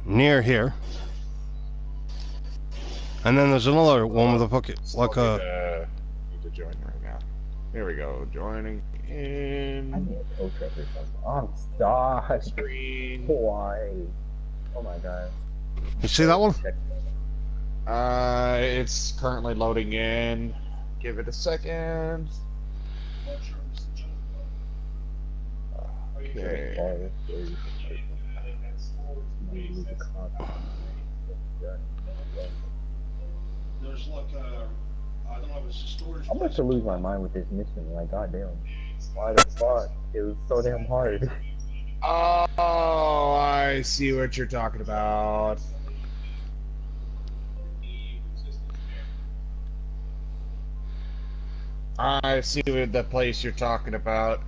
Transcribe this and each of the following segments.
near here. And then there's another one with a bucket, like a... Need to join right now. There we go, joining in... I need a tow truck or something. Oh, stop! Screen. Why? Oh my god. You see that one? It's currently loading in. Give it a second. Okay. There's like I don't know if it's a storage. I'm about to lose my mind with this mission. Like, goddamn. Why the fuck? It was so damn hard. Oh, I see what you're talking about. I see what the place you're talking about.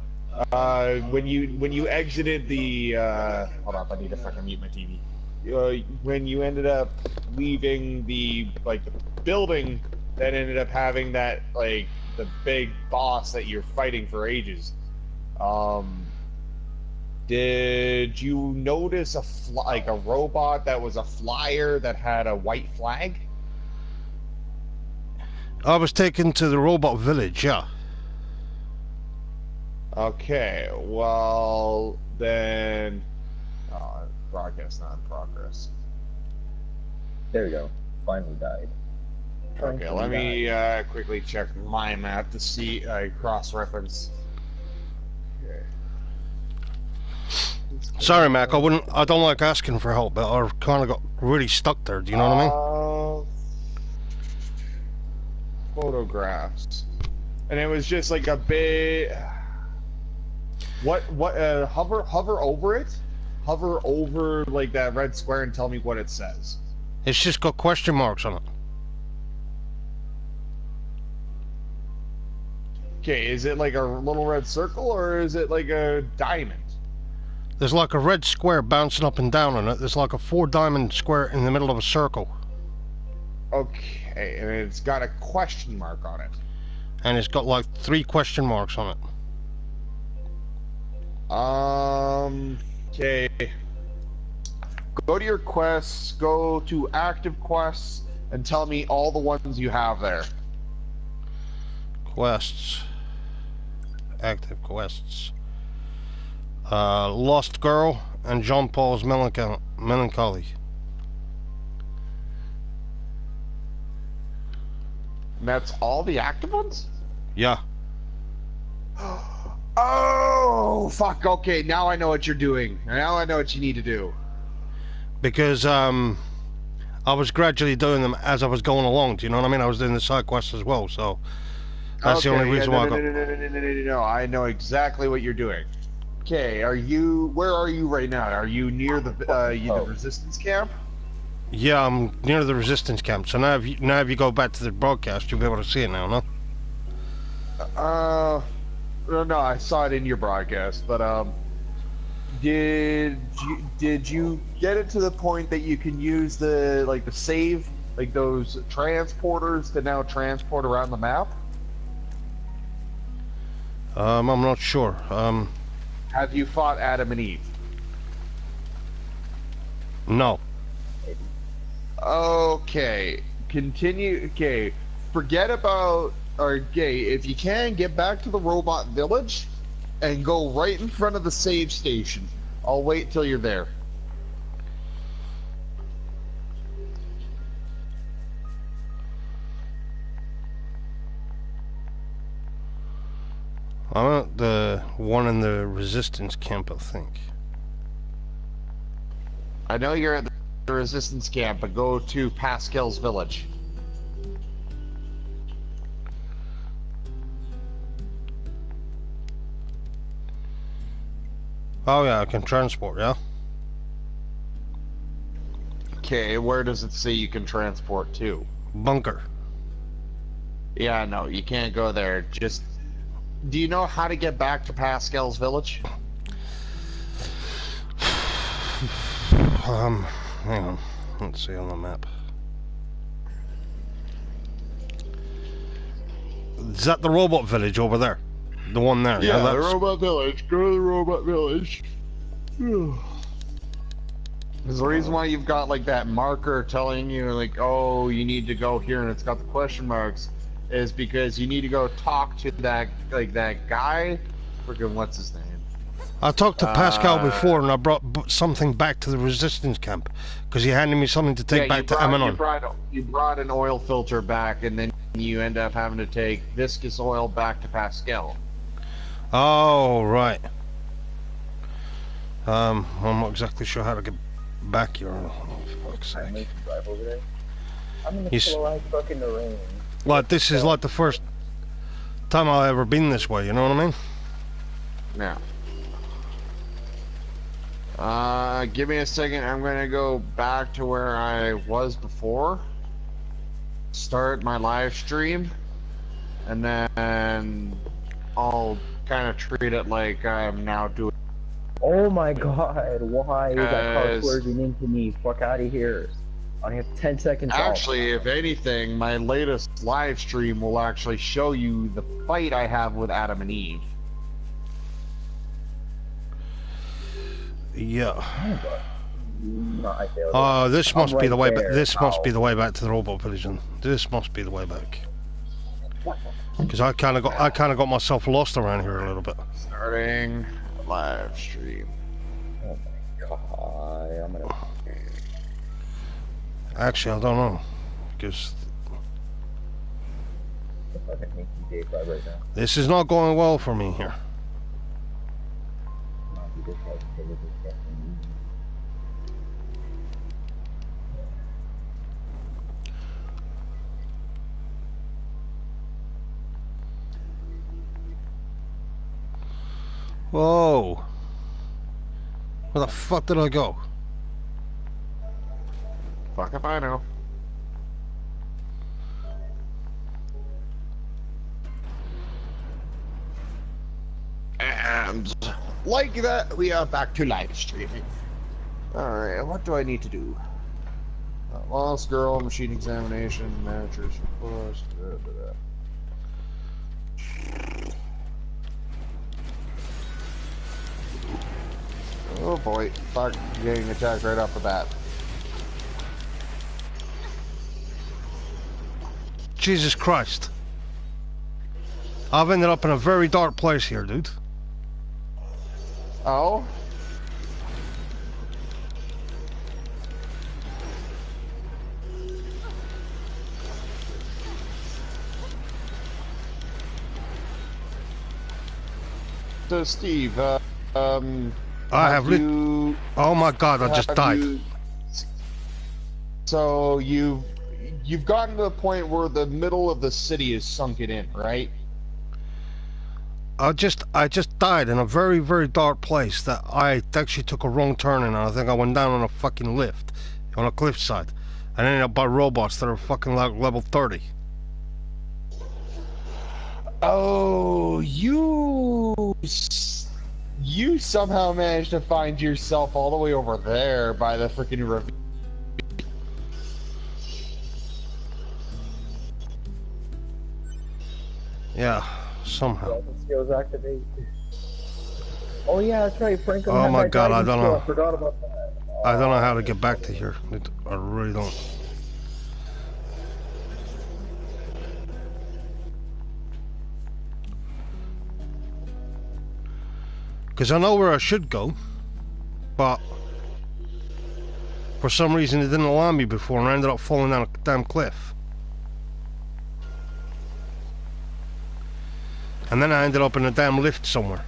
When you exited the hold on, I need to fucking mute my TV. When you ended up leaving the building that ended up having that the big boss that you're fighting for ages. Did you notice a robot that was a flyer that had a white flag? I was taken to the robot village, yeah. Okay, well then, broadcast not in progress. There we go. Finally died. Okay, let me quickly check my map to see cross-reference. Okay. Sorry, Mac. I don't like asking for help, but I kind of got really stuck there. Do you know what I mean? Photographs, and it was just like a big. What? Hover over it. Hover over like that red square and tell me what it says. It's just got question marks on it. Okay, is it like a little red circle or is it like a diamond? There's like a red square bouncing up and down on it. There's like a 4-diamond square in the middle of a circle. Okay, and it's got a question mark on it. And it's got like 3 question marks on it. Okay. Go to your quests, go to active quests, and tell me all the ones you have there. Quests. Active quests. Lost Girl and Jean Paul's Melancholy. And that's all the active ones? Yeah. Oh, fuck, okay, now I know what you're doing. Now I know what you need to do. Because, I was gradually doing them as I was going along, do you know what I mean? I was doing the side quests as well, so... That's the only reason why I got... No, I know exactly what you're doing. Okay, where are you right now? Are you near the resistance camp? Yeah, I'm near the resistance camp, so now if you go back to the broadcast, you'll be able to see it now, no? No, I saw it in your broadcast, but did you get it to the point that you can use the save, like those transporters to now transport around the map? I'm not sure. Have you fought Adam and Eve? No. Okay, continue. Okay, forget about. Okay, if you can, get back to the robot village and go right in front of the save station. I'll wait till you're there. I'm at the one in the resistance camp, I think. I know you're at the resistance camp, but go to Pascal's village. Oh yeah, I can transport, yeah? Okay, where does it say you can transport to? Bunker. Yeah, no, you can't go there. Just... Do you know how to get back to Pascal's village? Hang on. Let's see on the map. Is that the robot village over there? The one there? Yeah, the robot village. Go to the robot village. There's a reason why you've got like that marker telling you like, oh, you need to go here, and it's got the question marks, is because you need to go talk to that guy. Freaking what's his name? I talked to Pascal before, and I brought something back to the resistance camp because he handed me something to take back to Amanon. You brought an oil filter back, and then you end up having to take viscous oil back to Pascal. Oh, right. I'm not exactly sure how to get back here. Oh, fuck's sake. I'm going to drive over there. I'm in the slow fucking rain. Like, this is like the first time I've ever been this way, you know what I mean? Yeah. Give me a second. I'm gonna go back to where I was before. Start my live stream, and then I'll kind of treat it like I'm now doing. Oh my god! Why is that car swerving into me? Fuck out of here! I only have 10 seconds. Actually, if anything, my latest live stream will actually show you the fight I have with Adam and Eve. Yeah. No, I failed. This must be the way back. This must be the way back to the robot village. Then this must be the way back. Because I kind of got myself lost around here a little bit. Starting live stream. Oh my god! I'm gonna. Actually, I don't know, because this is not going well for me here. Whoa! Where the fuck did I go? Fuck if I know. And like that, we are back to live streaming. Alright, what do I need to do? Lost girl, machine examination, managers, course, Oh boy, fuck, getting attacked right off the bat. Jesus Christ. I've ended up in a very dark place here, dude. Oh? So Steve, I have you... Oh my god, I just died. So you've gotten to the point where the middle of the city is sunken in, right? I just died in a very, very dark place that I actually took a wrong turn in, and I think I went down on a fucking lift on a cliffside and ended up by robots that are fucking like level 30. Oh, you somehow managed to find yourself all the way over there by the freaking ravine. Yeah, somehow. Skills activate. Oh yeah, that's right. Franklin. Oh my god, I don't know. I forgot about that. I don't know how to get back to here. I really don't. Because I know where I should go, but for some reason it didn't allow me before, and I ended up falling down a damn cliff. And then I ended up in a damn lift somewhere.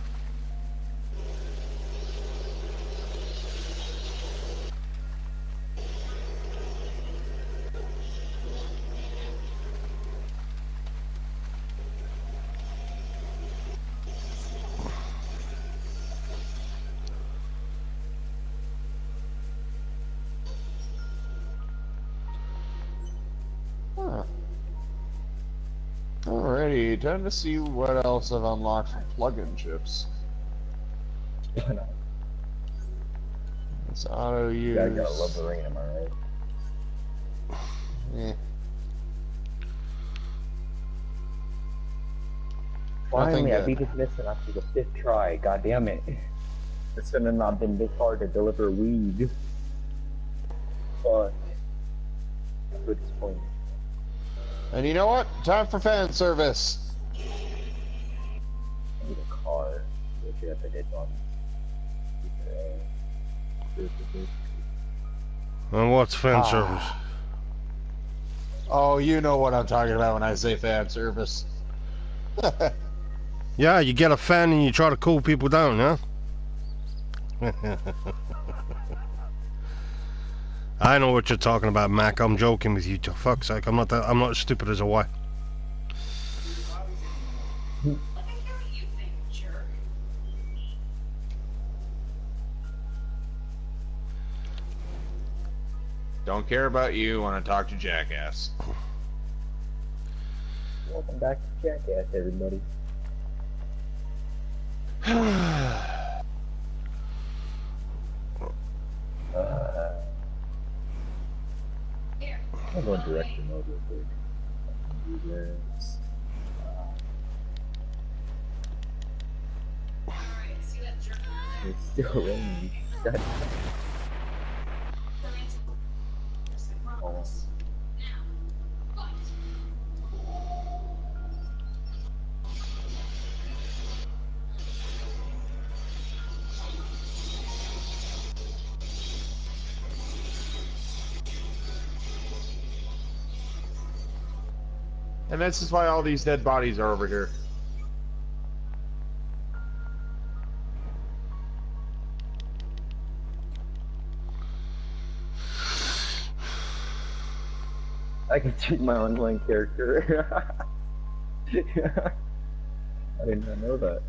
Alrighty, time to see what else I've unlocked from plug-in chips. It's auto use. Yeah, I gotta love the rain, am I right? Yeah. Finally, I beat this mission after the 5th try. God damn it! This should have not been this hard to deliver weed. Fuck. So disappointing. And you know what? Time for fan service. I need a car. Which you have to hit on. And what's fan service? Oh, you know what I'm talking about when I say fan service. Yeah, you get a fan and you try to cool people down, huh? I know what you're talking about, Mac. I'm joking with you. For fuck's sake, I'm not as stupid as a wife. Don't care about you. Want to talk to Jackass. Welcome back to Jackass, everybody. I'm going direction mode real quick. Do this. It's still raining. God. Oh. And this is why all these dead bodies are over here. I can treat my online character. I did not know that.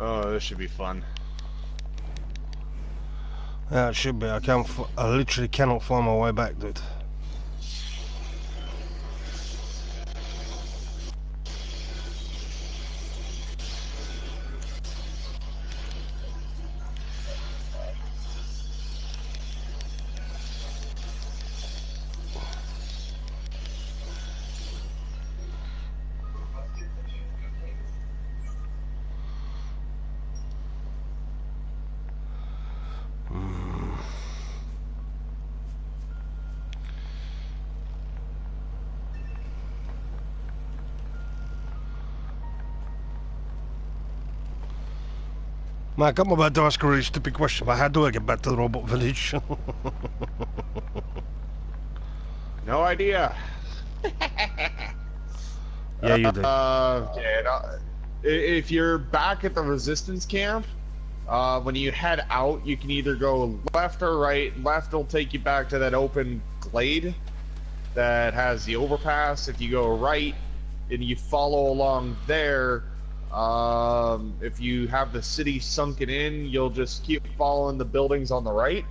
Oh, this should be fun. Yeah, it should be. I literally cannot find my way back, dude. Mike, I'm about to ask a really stupid question, but how do I get back to the robot village? No idea. Yeah, you do. If you're back at the resistance camp, when you head out, you can either go left or right. Left will take you back to that open glade that has the overpass. If you go right and you follow along there, if you have the city sunken in, you'll just keep following the buildings on the right,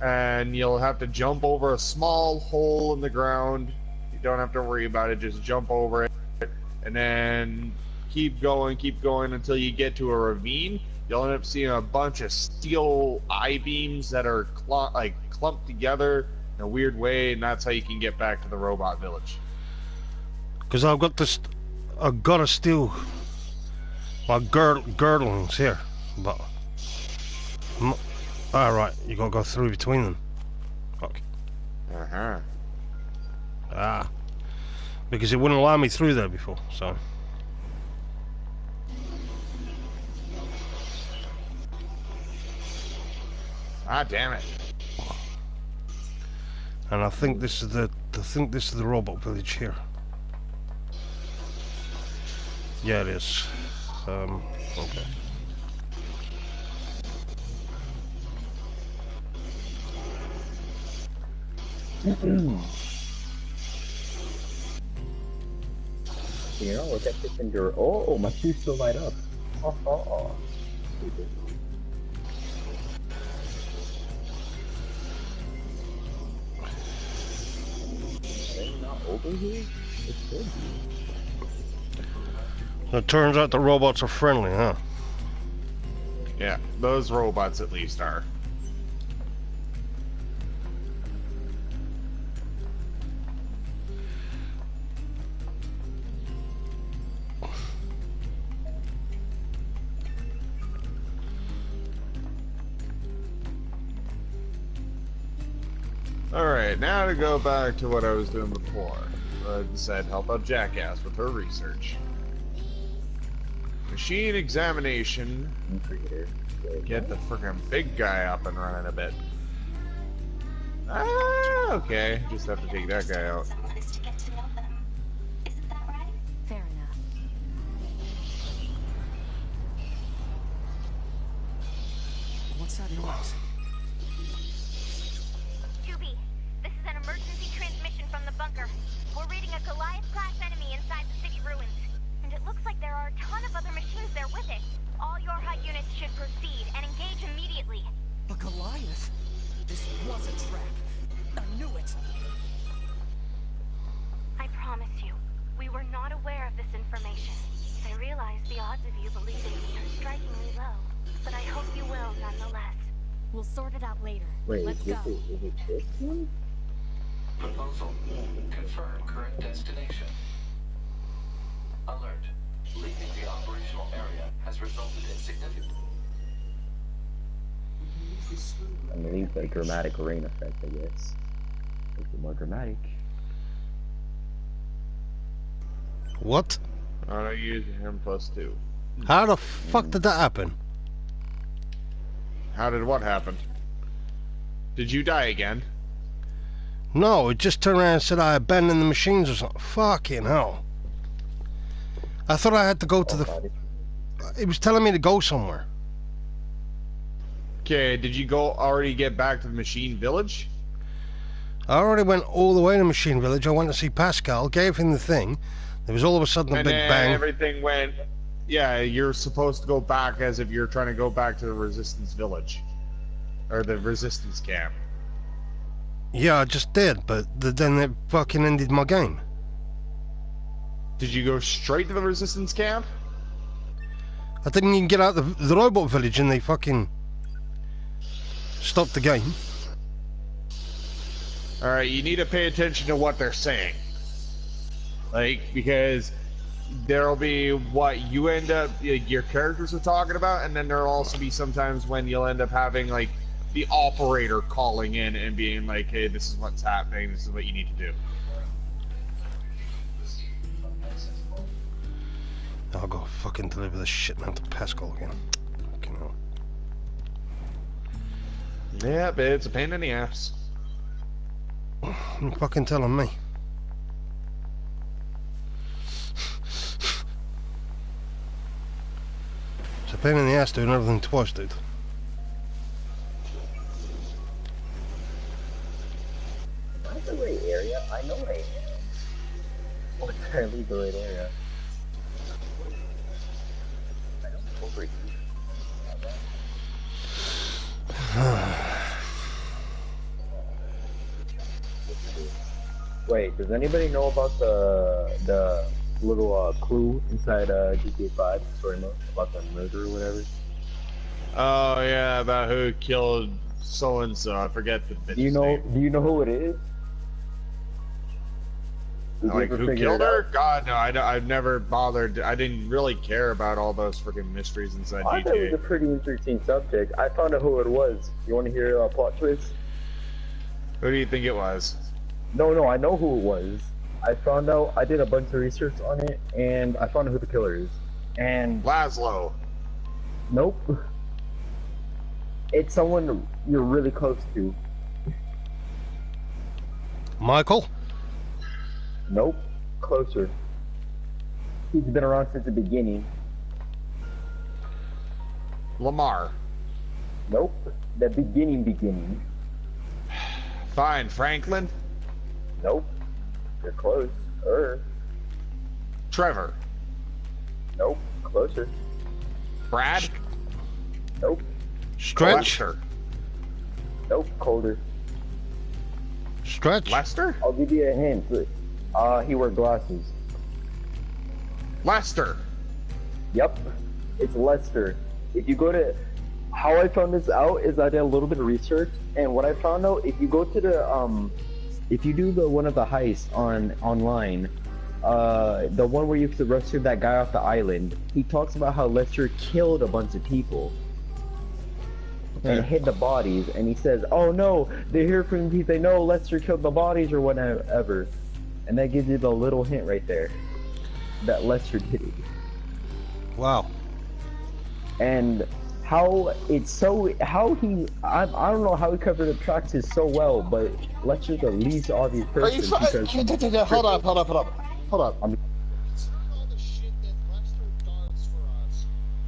and you'll have to jump over a small hole in the ground. You don't have to worry about it, just jump over it, and then keep going until you get to a ravine. You'll end up seeing a bunch of steel I-beams that are clumped together in a weird way, and that's how you can get back to the robot village. Because I've got to steal my girdlings here, but alright, you gotta go through between them. Okay. Because it wouldn't allow me through there before, so. Ah, damn it. And I think this is the robot village here. Yeah, it is. Okay. You know, look at this endure. Oh, my shoes still light up. Oh. Are they not over here? It should be. It turns out the robots are friendly, huh? Yeah, those robots at least are. Alright, now to go back to what I was doing before. I said help out Jackass with her research. Machine examination. Get the frickin' big guy up and running a bit. Ah, okay. Just have to take that guy out. Fair enough. What's that noise? This is an emergency transmission from the bunker. We're reading a Goliath-class enemy inside the city ruins. And it looks like there are a ton of other machines there with it. All your HUD units should proceed and engage immediately. A Goliath? This was a trap. I knew it. I promise you, we were not aware of this information. I realize the odds of you believing me are strikingly low, but I hope you will nonetheless. We'll sort it out later. Wait, Let's go. is it this one? Proposal. Confirm current destination. Alert. Leaving the operational area has resulted in significant... I'm gonna leave the dramatic rain effect, I guess. Make it more dramatic. What? Auto use him +2. How the fuck did that happen? How did what happen? Did you die again? No, it just turned around and said I abandoned the machines or something. Fucking hell. I thought I had to go to the... It was telling me to go somewhere. Okay, did you already get back to the machine village? I already went all the way to Machine Village. I went to see Pascal, gave him the thing. There was all of a sudden a And big then bang. everything went... Yeah, you're supposed to go back as if you're trying to go back to the Resistance village. Or the Resistance camp. Yeah, I just did, but then it fucking ended my game. Did you go straight to the Resistance camp? I didn't even get out the robot village and they fucking stopped the game. Alright, you need to pay attention to what they're saying. Like, because there'll be what you end up, your characters are talking about, and then there'll also be sometimes when you'll end up having, like, the operator calling in and being like, hey, this is what's happening, this is what you need to do. I'll go fucking deliver this shit now to Pascal again. Fucking hell. Yeah, but it's a pain in the ass. You're fucking telling me. It's a pain in the ass doing everything twice, dude. Am I in the right area? I know I am. Or did I leave the right area? I don't overheat. Wait, does anybody know about the little clue inside GTA 5 story mode about the murder or whatever? Oh yeah, about who killed so and so. I forget the bitch's name. Do you know who it is? Like who killed her? God no, I've never bothered. I didn't really care about all those freaking mysteries inside I thought it was a GTA. pretty interesting subject. I found out who it was. You want to hear a plot twist? Who do you think it was? No, I know who it was. I found out, I did a bunch of research on it, and I found out who the killer is. And... Laszlo. Nope. It's someone you're really close to. Michael? Nope. Closer. He's been around since the beginning. Lamar. Nope. The beginning. Fine, Franklin. Nope. You're close. Trevor. Nope. Closer. Brad. Nope. Stretch? Lester. Nope. Colder. Stretch? Lester? I'll give you a hint. He wears glasses. Lester. Yep. It's Lester. If you go to... How I found this out is I did a little bit of research, and what I found out, if you go to the, if you do one of the heists online, the one where you have to rescue that guy off the island, he talks about how Lester killed a bunch of people. And hid the bodies, and he says, oh no, they hear from people, they know Lester killed the bodies or whatever. And that gives you the little hint right there. That Lester did it. Wow. And how it's so, how he, I don't know how he covered the tracks is so well, but Lester's the least obvious Are you person because... Hold up. I'm all the shit that Lester does for us,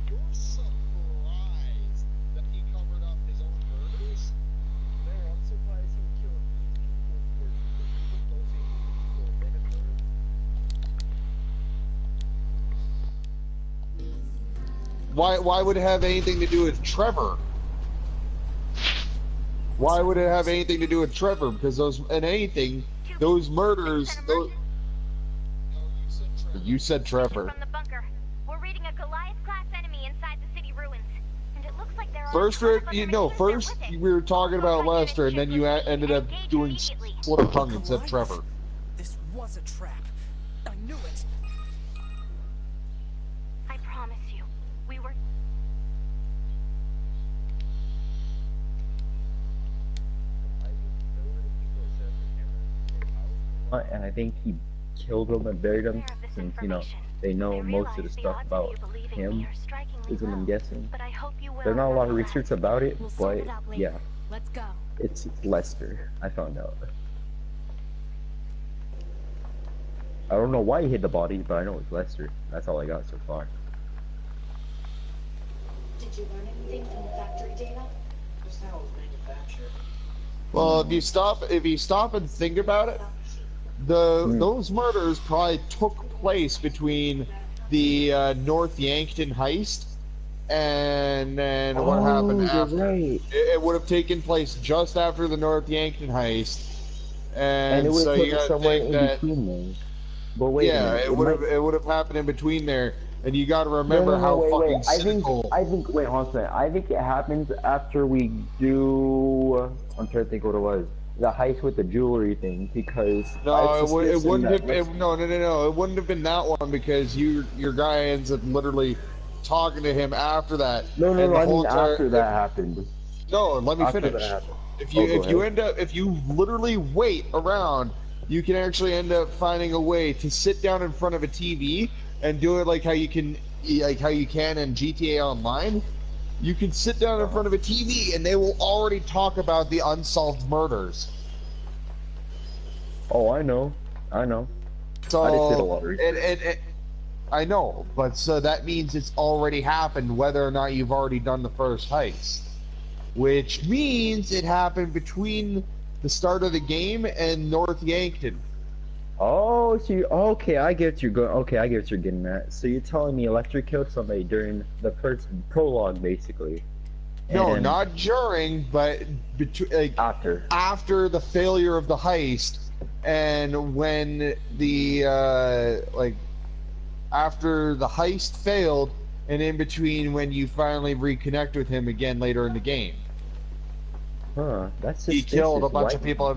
you're surprised that he covered up his own murders? No, I'm surprised he killed these people for even those people Why would it have anything to do with Trevor? Why would it have anything to do with Trevor? Because those murders, those... You said Trevor. From the bunker. We're reading a Goliath-class enemy inside the city ruins. And it looks like there are First, we were talking about Lester, and then you ended up doing split tongue and said Trevor. This was a trap. I knew it. I promise you, we were... And I think he killed him and buried him, since, you know, they know most of the stuff about him, is what I'm guessing. There's not a lot of research about it, We'll sort but it out later. yeah, Let's go. it's Lester, I found out. I don't know why he hid the bodies, but I know it's Lester. That's all I got so far. Did you learn anything from the factory data? Just how it was manufactured. Well, if you stop and think about it, those murders probably took place between the North Yankton heist and then what happened after. Right. It would have taken place just after the North Yankton heist, and it would so have you taken gotta somewhere think in that. between those. But wait a Yeah, minute, it would have happened in between there, and you got to remember how fucking cynical. I think, wait, hold on a second. I think it happens after we do, I'm trying to think what it was. The heist with the jewelry thing, because No, it wouldn't have. No. It wouldn't have been that one because your guy ends up literally talking to him after that. No, and the I whole mean after that happened. No, let me After finish. that happened. If you literally wait around, you can actually end up finding a way to sit down in front of a TV and do it like how you can in GTA Online. You can sit down in front of a TV and they will already talk about the unsolved murders. Oh, I know. So I just did a lot of research. I know, but so that means it's already happened whether or not you've already done the first heist. Which means it happened between the start of the game and North Yankton. Oh, so okay, I get you're going. Okay, I get what you're getting at. So you're telling me Electric killed somebody during the first prologue, basically? No, not during, but after the failure of the heist, and when the after the heist failed, and in between when you finally reconnect with him again later in the game. Huh? That's he killed a bunch of people.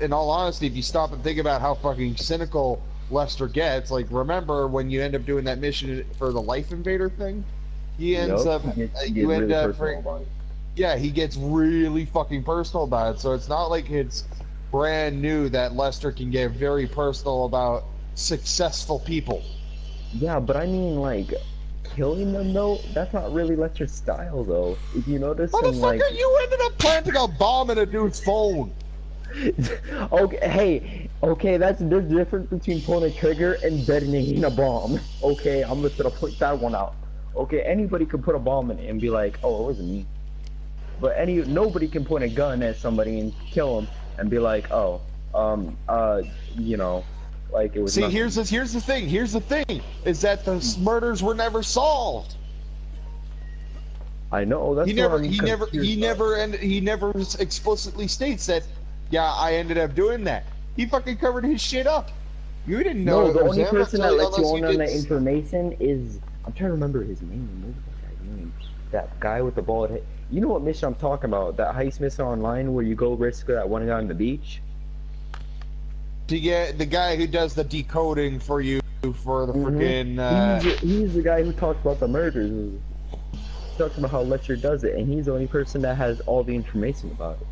In all honesty, if you stop and think about how fucking cynical Lester gets, like, remember when you end up doing that mission for the Life Invader thing? He ends up, he gets really fucking personal about it. So it's not like it's brand new that Lester can get very personal about successful people. Yeah, but I mean, like, killing them though, that's not really Lester's style though. If you notice, in, like, Motherfucker, you ended up planting a bomb in a dude's phone. okay, hey, okay, there's a difference between pulling a trigger and detonating a bomb. Okay, I'm just gonna point that one out. Okay, anybody could put a bomb in it and be like, oh, it wasn't me. But nobody can point a gun at somebody and kill them and be like, oh, you know, like it was. See, nothing. here's the thing, is that the murders were never solved. I know that's he never explicitly states that. Yeah, I ended up doing that. He fucking covered his shit up. You didn't know. No, the only him person that lets you unless on did that information is, I'm trying to remember his name. What was that guy's name? That guy with the bald head. You know what mission I'm talking about? That heist mission online where you go rescue that one guy on the beach? To get the guy who does the decoding for you for the freaking. He's the guy who talks about the murders. He talks about how Lester does it, and he's the only person that has all the information about it.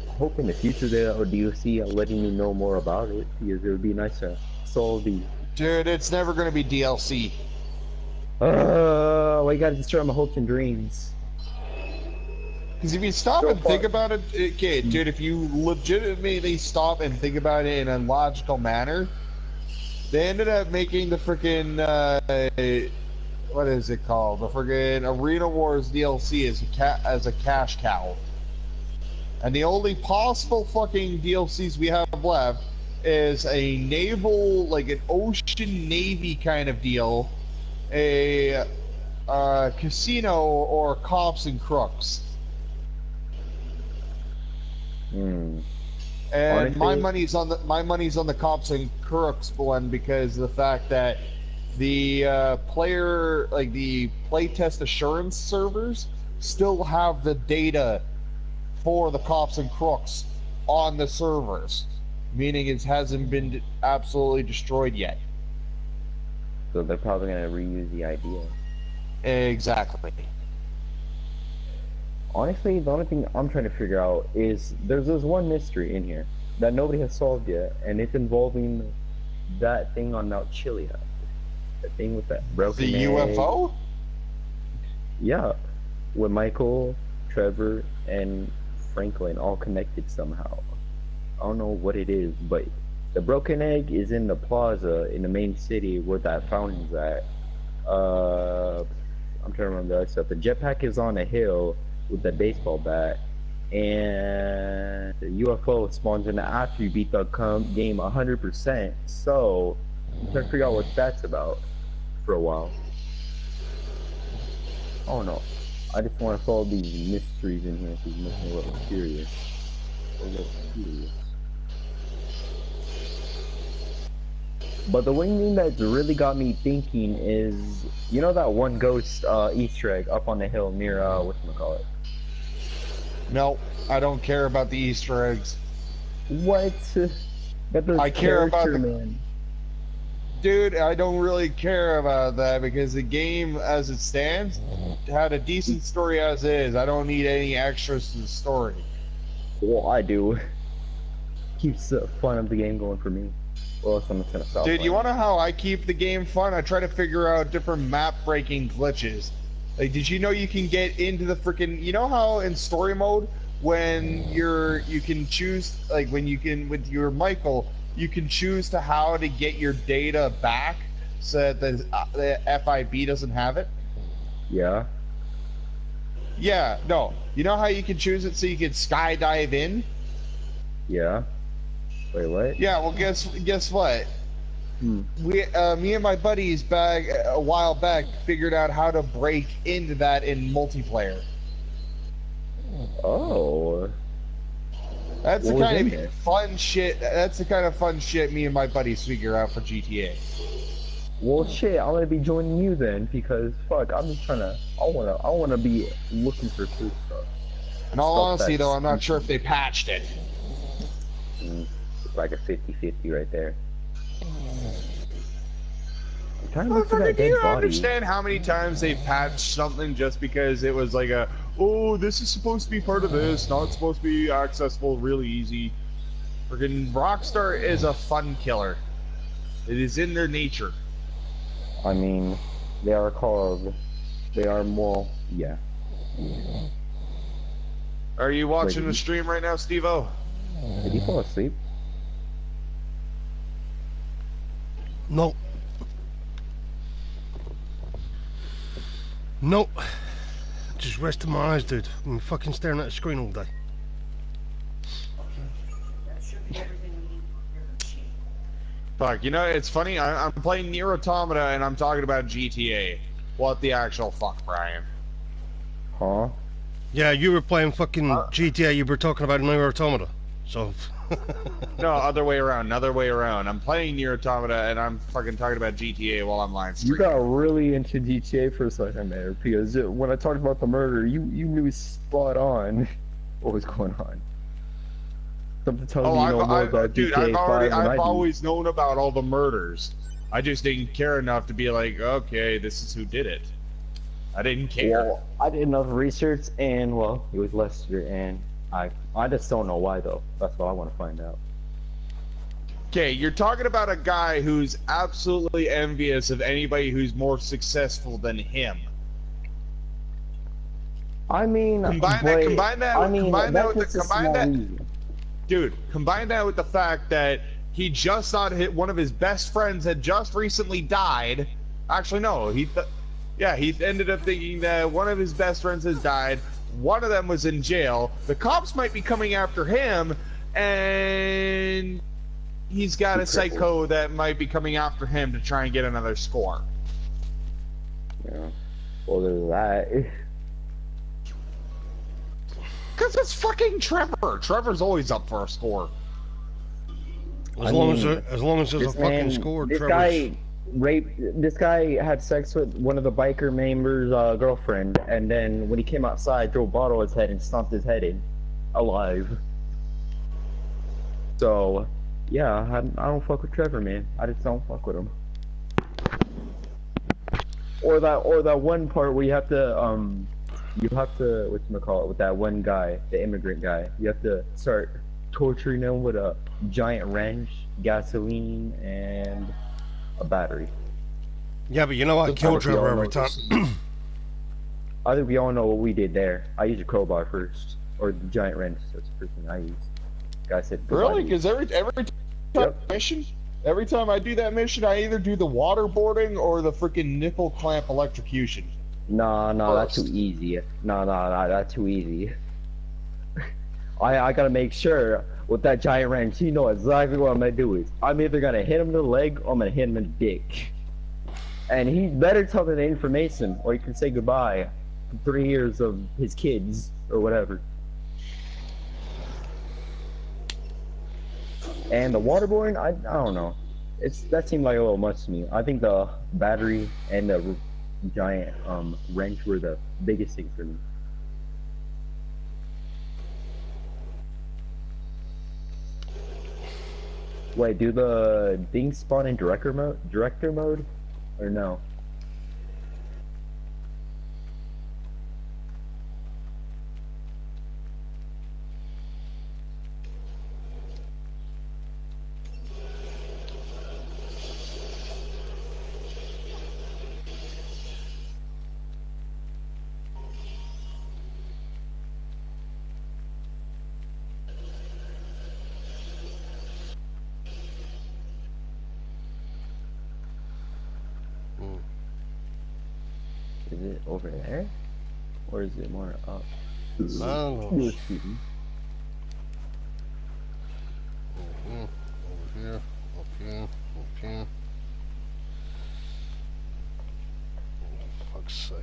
I hope in the future there are DLC letting me know more about it, because it would be nice to solve the. Dude, it's never gonna be DLC. Well, you gotta destroy my hopes and dreams. Because if you stop and think about it, okay, dude, if you legitimately stop and think about it in a logical manner, they ended up making the freaking, what is it called? The freaking Arena Wars DLC as a cash cow. And the only possible fucking DLCs we have left is a naval, like an ocean navy kind of deal, a casino, or cops and crooks. And Honestly, my money's on the cops and crooks one, because of the fact that the the playtest assurance servers still have the data for the cops and crooks on the servers, meaning it hasn't been absolutely destroyed yet. So they're probably gonna reuse the idea. Exactly. Honestly, the only thing I'm trying to figure out is there's this one mystery in here that nobody has solved yet, and it's involving that thing on Mount Chiliad. The thing with that broken The egg. UFO? Yeah, with Michael, Trevor, and Franklin all connected somehow. I don't know what it is, but the broken egg is in the plaza in the main city where that fountain's at. I'm trying to remember that stuff. The jetpack is on a hill with the baseball bat, and the UFO spawns in after you beat the game 100%. So I'm trying to figure out what that's about for a while. Oh no, I just want to solve these mysteries in here because it makes me a little curious. But the one thing that's really got me thinking is, you know that one ghost Easter egg up on the hill near whatchamacallit? No, I don't care about the Easter eggs. What? I care about the man. Dude, I don't really care about that because the game as it stands had a decent story as is. I don't need any extras to the story. Well, I do. Keeps the fun of the game going for me. Or else I'm just gonna stop. Dude, you playing. wanna know how I keep the game fun? I try to figure out different map breaking glitches. Like, did you know you can get into the freaking? You know how in story mode when you can choose, like when you can with your Michael, you can choose to how to get your data back so that the FIB doesn't have it. Yeah. Yeah. No. You know how you can choose it so you can skydive in? Yeah. Wait, what? Yeah. Well, guess what? Me and my buddies a while back figured out how to break into that in multiplayer. Oh. That's the What was kind in of there? fun shit. That's the kind of fun shit me and my buddies figure out for GTA. Well, shit, I'm gonna be joining you then because fuck, I'm just trying to. I wanna be looking for cool stuff. In all Stuff honesty, that's though, I'm not sure if they patched it. It's like a 50-50 right there. I'm trying to look for Motherfucker, that do you dead body. understand how many times they patched something just because it was like oh, this is supposed to be part of this, not supposed to be accessible really easy. Freaking Rockstar is a fun killer. It is in their nature. I mean, They are called. They are more. Yeah. Are you watching Wait, the stream right now, Steve-O? Did you fall asleep? No. Nope. Just resting my eyes, dude. I'm fucking staring at the screen all day. That should be everything we need for your machine. Fuck, you know, it's funny, I'm playing Nier Automata and I'm talking about GTA. What the actual fuck, Brian? Huh? Yeah, you were playing fucking GTA, you were talking about Nier Automata. So... No, other way around, other way around. I'm playing Nier Automata and I'm fucking talking about GTA while I'm live You streaming. got really into GTA for a second there, because when I talked about the murder, you knew spot on what was going on. Something tells me you know more about dude, GTA 5 than I I've do. always known about all the murders. I just didn't care enough to be like, okay, this is who did it. I didn't care. Well, I did enough research, and well, it was Lester, and I just don't know why though. That's what I want to find out. Okay, you're talking about a guy who's absolutely envious of anybody who's more successful than him. I mean, Combine that with the fact that he just thought one of his best friends had just recently died. Actually, no, he ended up thinking that one of his best friends has died. One of them was in jail. The cops might be coming after him, and he's got a psycho that might be coming after him to try and get another score. Yeah. Well, there's that. Because it's fucking Trevor. Trevor's always up for a score. As long as there's a fucking score, this Trevor's... This guy had sex with one of the biker members' girlfriend, and then when he came outside, threw a bottle at his head and stomped his head in, alive. So, yeah, I don't fuck with Trevor, man. I just don't fuck with him. Or that one part where you have to whatchamacallit, with that one guy, the immigrant guy, you have to start torturing him with a giant wrench, gasoline, and a battery. Yeah, but you know I kill Trevor every time. I think we all know what we did there. I used a crowbar first, or the giant wrench. That's the first thing I used. Guy said, Really? Because every mission, every time I do that mission, I either do the waterboarding or the freaking nipple clamp electrocution. No, that's too easy. No, that's too easy. I gotta make sure with that giant wrench, you know exactly what I'm gonna do is I'm either gonna hit him in the leg or I'm gonna hit him in the dick. And he better tell me the information, or he can say goodbye to 3 years of his kids or whatever. And the waterboarding, I don't know. That seemed like a little much to me. I think the battery and the giant wrench were the biggest thing for me. Wait, do the things spawn in director mode, or no? Is it over there? Or is it more up? No. Over Over here, up here, up here. For fuck's sake.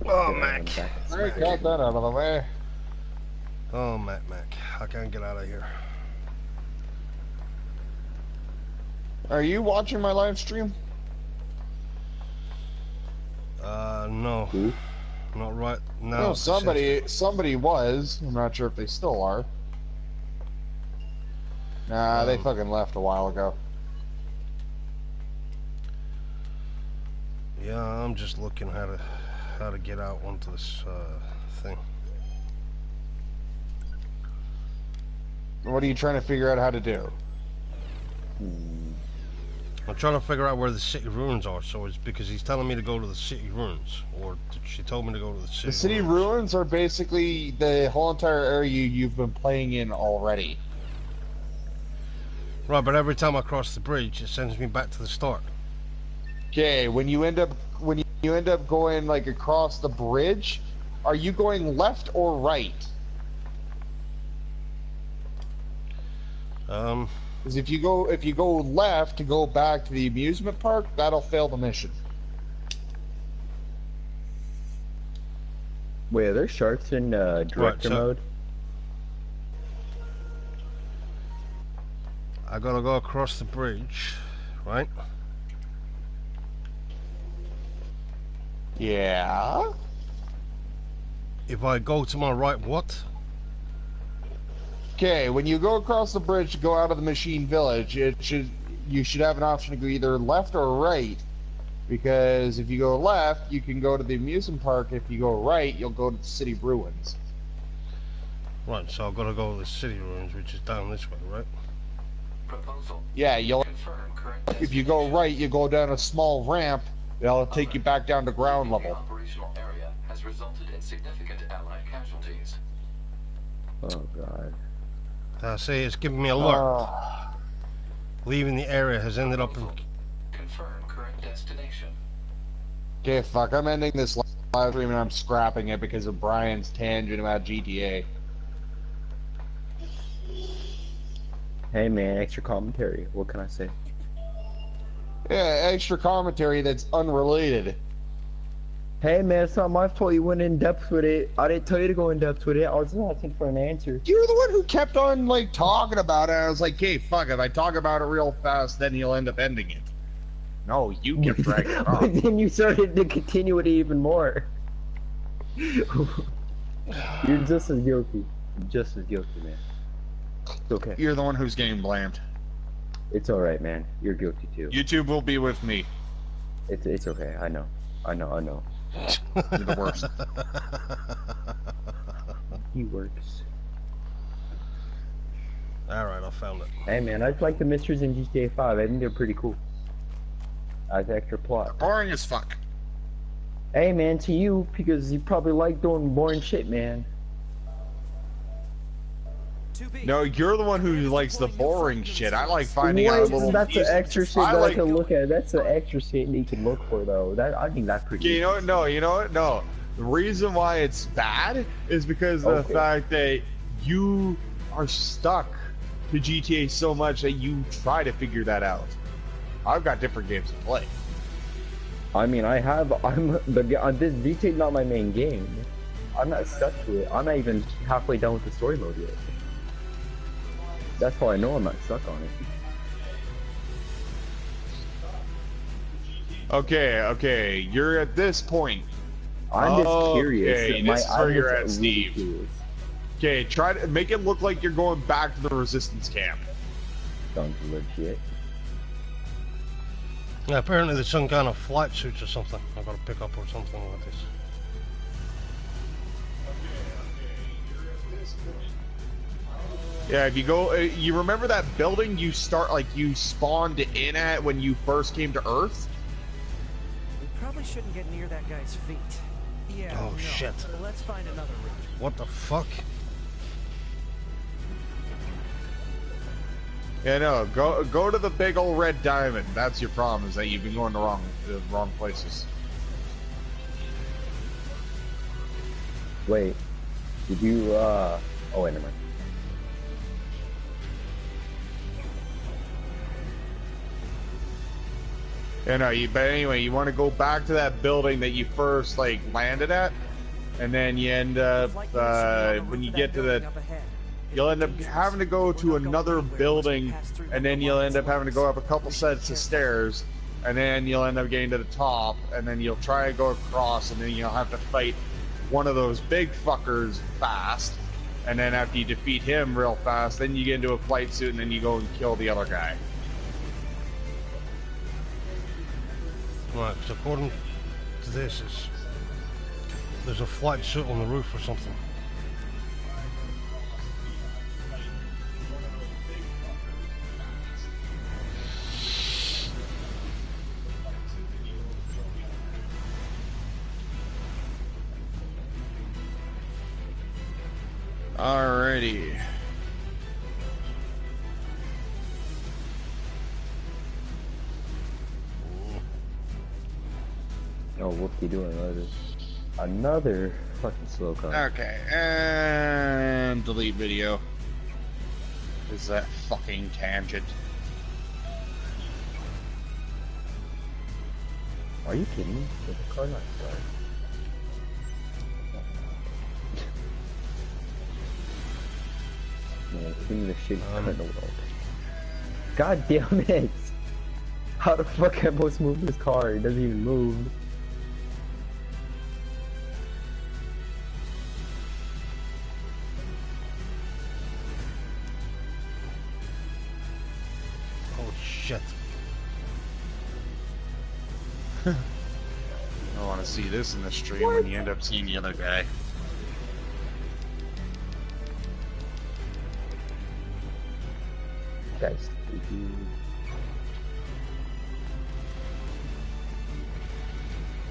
Oh, Mac. Alright, got that out of the way. Oh, Mac. I can't get out of here. Are you watching my live stream? No. Who? Not right now. No, somebody was. I'm not sure if they still are. Nah, they fucking left a while ago. Yeah, I'm just looking how to get out onto this thing. What are you trying to figure out how to do? I'm trying to figure out where the city ruins are, so it's because he's telling me to go to the city ruins, or she told me to go to the city The city ruins. ruins are basically the whole entire area you've been playing in already. Right, but every time I cross the bridge, it sends me back to the start. Okay, when you end up going like across the bridge, are you going left or right? Because if you go left to go back to the amusement park, that'll fail the mission. Wait, are there sharks in director mode? I gotta go across the bridge, right? Yeah. If I go to my right, what? Okay, when you go across the bridge to go out of the machine village, you should have an option to go either left or right. Because if you go left, you can go to the amusement park. If you go right, you'll go to the city ruins. Right, so I've got to go to the city ruins, which is down this way, right? Proposal. Yeah, you'll. Confirm current If you go right, you go down a small ramp. That'll take you back down to ground The level. operational area has resulted in significant Allied casualties. Oh god. See, it's giving me alert. Leaving the area has ended up in... Confirm current destination. Okay, fuck. I'm ending this live stream and I'm scrapping it because of Brian's tangent about GTA. Hey man, extra commentary. What can I say? Yeah, extra commentary that's unrelated. Hey man, it's not my fault you went in depth with it. I didn't tell you to go in depth with it. I was just asking for an answer. You're the one who kept on, like, talking about it. I was like, hey, fuck, if I talk about it real fast, then you'll end up ending it. No, you kept dragging it But on. then you started to continue it even more. You're just as guilty. Just as guilty, man. It's okay. You're the one who's getting blamed. It's alright, man. You're guilty too. YouTube will be with me. It's okay. I know. You're the worst. He works. Alright, I found it. Hey man, I just like the mysteries in GTA 5. I think they're pretty cool. As extra plot. Boring as fuck. Hey man, to you, because you probably like doing boring shit, man. No, you're the one who likes the boring shit. I like finding out little That's the pieces. extra shit I that like- I can look at. That's the extra shit that you can look for, though. I think that's pretty. You know what? No, you know what? No. The reason why it's bad is because of the fact that you are stuck to GTA so much that you try to figure that out. I've got different games to play. I mean, this GTA not my main game. I'm not stuck to it. I'm not even halfway done with the story mode yet. That's how I know I'm not stuck on it. Okay, you're at this point. I'm just curious. Okay, My this is where eyes you're are at, really Steve. curious. Okay, try to make it look like you're going back to the resistance camp. Sounds legit. Yeah, apparently there's some kind of flight suits or something I gotta pick up or something like this. Yeah, if you go, you remember that building you spawned in at when you first came to Earth? We probably shouldn't get near that guy's feet. Yeah. Oh, no. shit. Well, let's find another route. What the fuck? Yeah, no, go to the big old red diamond. That's your problem, is that you've been going to the wrong places. Wait. Did you, oh, wait, never mind. Yeah, no, but anyway, you want to go back to that building that you first, landed at, and then you end up, when you get to the, you'll end up having to go to another building, and then you'll end up having to go up a couple sets of stairs, and then you'll end up getting to the top, and then you'll try to go across, and then you'll have to fight one of those big fuckers fast, and then after you defeat him real fast, then you get into a flight suit, and then you go and kill the other guy. Right, so according to this, there's a flight suit on the roof or something. Alrighty. Oh, whoop you doing? Another fucking slow car. Okay, and delete video. Is that fucking tangent? Are you kidding me? Is the car not started? Man, give me the shit car in the world. God damn it! How the fuck am I supposed to move this car? It doesn't even move. Oh shit. I don't want to see this in the stream when you end up seeing the other guy. Guys,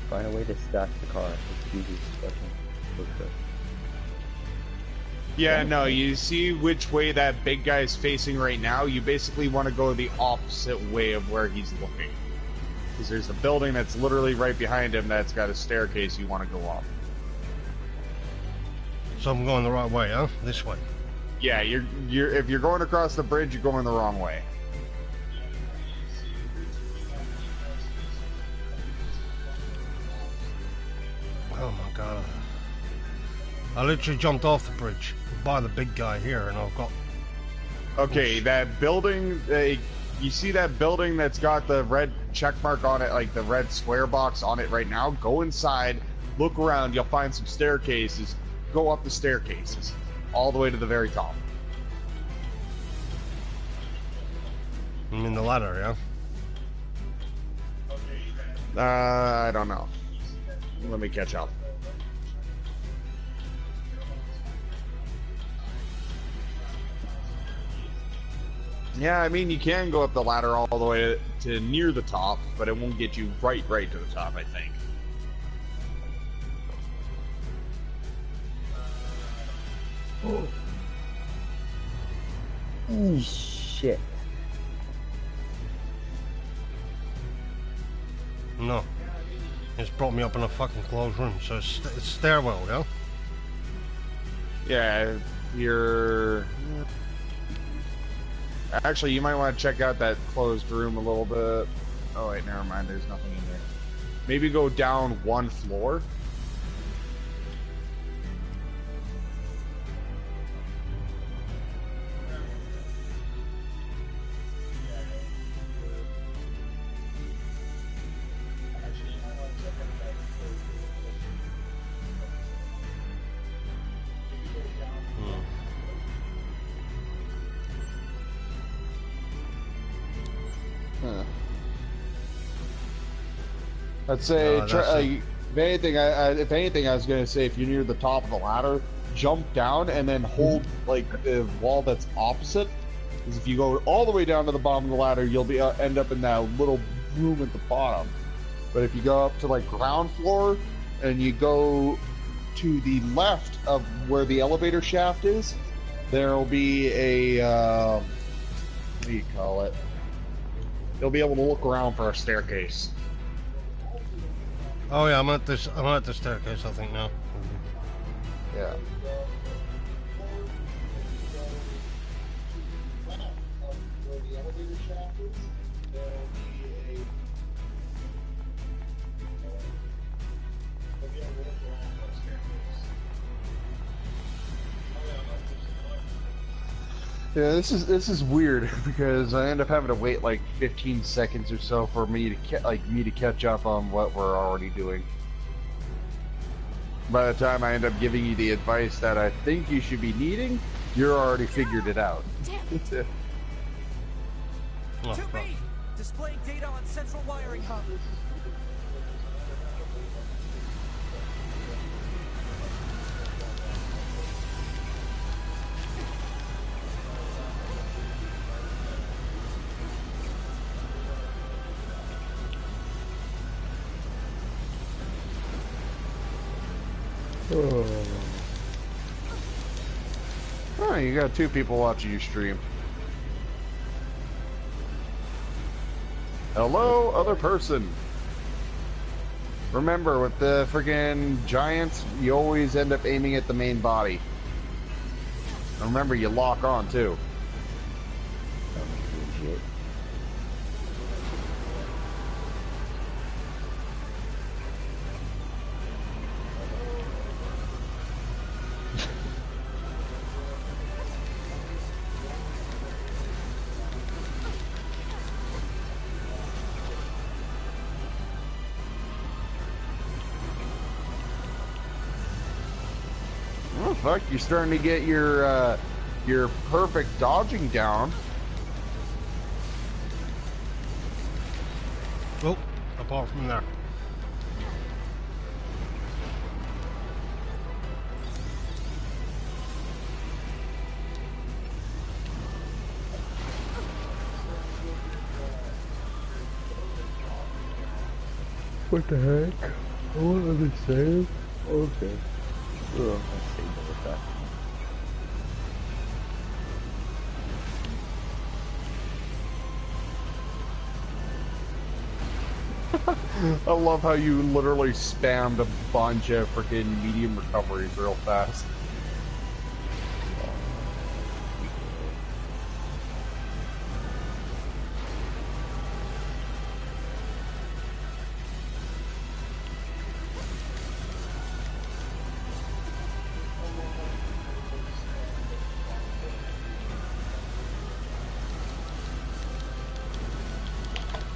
find a way to stack the car. It's easy fucking work. Yeah, no, you see which way that big guy is facing right now? You basically want to go the opposite way of where he's looking. Because there's a building that's literally right behind him that's got a staircase you want to go up. So I'm going the right way, huh? This way. Yeah, if you're going across the bridge, you're going the wrong way. Oh my god. I literally jumped off the bridge by the big guy here and I've got... Okay, that building, you see that building that's got the red check mark on it, like the red square box on it right now? Go inside, look around, you'll find some staircases. Go up the staircases, all the way to the very top. I'm in the ladder, yeah? I don't know. Let me catch up. Yeah, I mean, you can go up the ladder all the way to near the top, but it won't get you right to the top, I think. Oh shit. No. It's brought me up in a fucking closed room, so it's stairwell, yeah? Yeah, you're... Actually, you might want to check out that closed room a little bit. Oh wait, never mind, there's nothing in there. Maybe go down one floor. I'd say, if anything, I was gonna say, if you're near the top of the ladder, jump down and then hold like the wall that's opposite. Because if you go all the way down to the bottom of the ladder, you'll be end up in that little room at the bottom. But if you go up to like ground floor and you go to the left of where the elevator shaft is, there will be a what do you call it? You'll be able to look around for a staircase. Oh yeah, I'm at the staircase, I think now. Yeah. Yeah, this is weird because I end up having to wait like 15 seconds or so for me to catch up on what we're already doing. By the time I end up giving you the advice that I think you should be needing, you're already figured it out. To me! Displaying data on central wiring hub. Oh, you got 2 people watching you stream. Hello, other person. Remember, with the friggin' giants, you always end up aiming at the main body. And remember, you lock on, too. Shit. Oh, fuck, you're starting to get your perfect dodging down. Oh, apart from there. What the heck? I want to save. Okay. Ugh, I saved it with that. I love how you literally spammed a bunch of freaking medium recoveries real fast.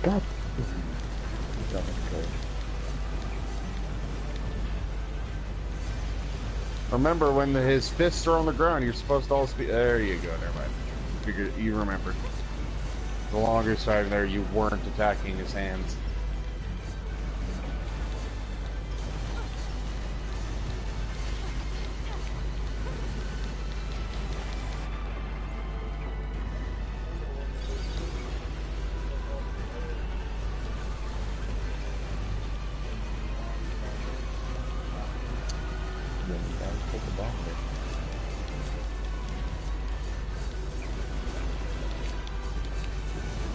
God. Remember, when his fists are on the ground, you're supposed to always be... There you go, never mind. Figured you remembered. The longer side there, you weren't attacking his hands.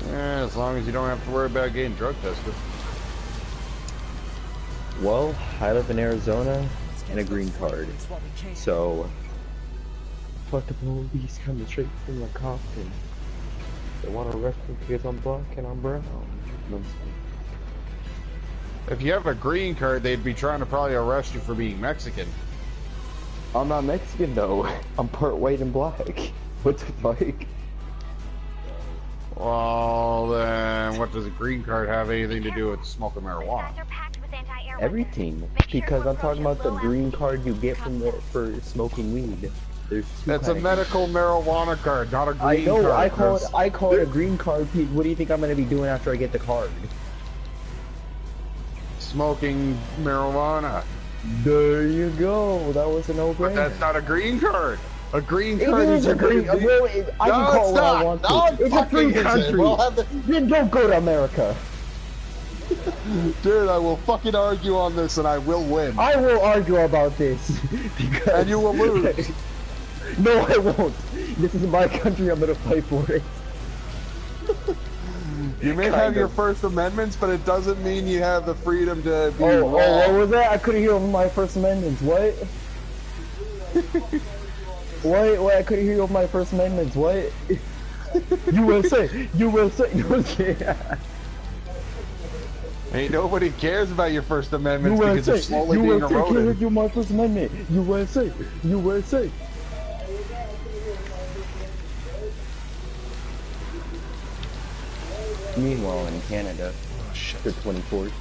As long as you don't have to worry about getting drug tested. Well, I live in Arizona and a green card, so fuck the police coming straight from the cop and they want to arrest me because I'm black and I'm brown. No, If you have a green card, they'd be trying to probably arrest you for being Mexican. I'm not Mexican though. I'm part white and black. What the fuck? Well, then what does a green card have anything to do with smoking marijuana? Everything, because I'm talking about the green card you get from for smoking weed. There's two That's a kinds. medical marijuana card, not a green I know. card. I call it a green card. What do you think I'm gonna be doing after I get the card? Smoking marijuana. There you go. That was a no-brainer. But that's not a green card. A green It card is a green. Well, I can call it what I want to. It's a free country. Then don't go to America. Dude, I will fucking argue on this and I will win. I will argue about this because. And you will lose. No, I won't. This is my country. I'm gonna fight for it. You may have your First Amendments, but it doesn't mean you have the freedom to be Oh, wrong. what was that? I couldn't hear my First Amendments. What? What? I couldn't hear my First Amendments. What? USA. USA. Hey, nobody cares about your First Amendments because they're USA. slowly being USA. Can't eroded. hear my First Amendment. USA. USA. Meanwhile, in Canada, the 24th.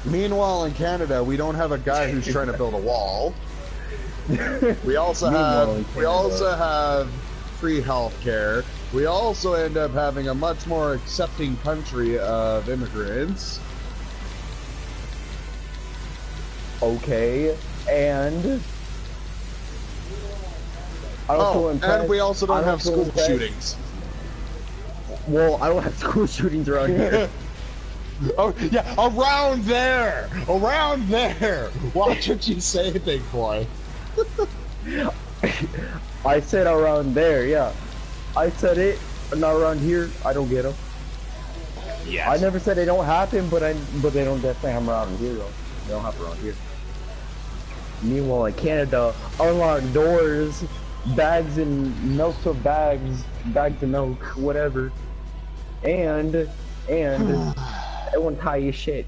Meanwhile, in Canada, we don't have a guy who's trying to build a wall. We also have free health care. We also end up having a much more accepting country of immigrants. Okay, and And we also don't have school shootings. Well, I don't have school shootings around here. Oh, yeah, around there! Around there! Watch what you say, big boy. I said around there, yeah. I said it, not around here. I don't get them. Yes. I never said they don't happen, but they don't definitely happen around here though. They don't happen around here. Meanwhile, in Canada, unlocked doors, bags and milk for bags of milk, whatever, and everyone tie your shit.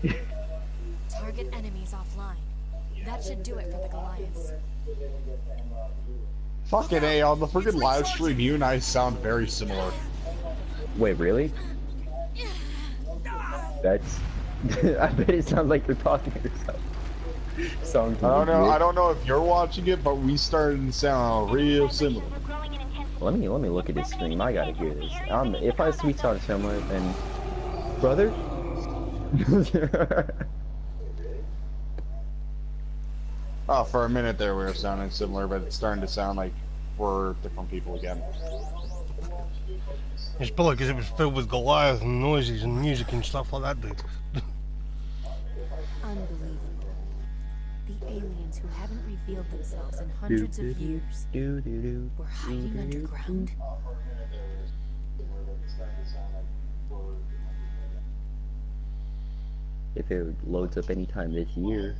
Target enemies offline. That should do it for the Goliaths. Fucking A, on the freaking live stream, you and I sound very similar. Wait, really? That's. I bet it sounds like you're talking to yourself. I don't know if you're watching it, but we started to sound real similar. Let me look at this stream. I gotta hear this. If we sound similar, then brother. Oh, for a minute there we were sounding similar, but it's starting to sound like we're different people again. It's probably because it was filled with Goliath and noises and music and stuff like that, dude. Unbelievable. The aliens who haven't revealed themselves in hundreds of years were hiding underground. If it loads up anytime this year.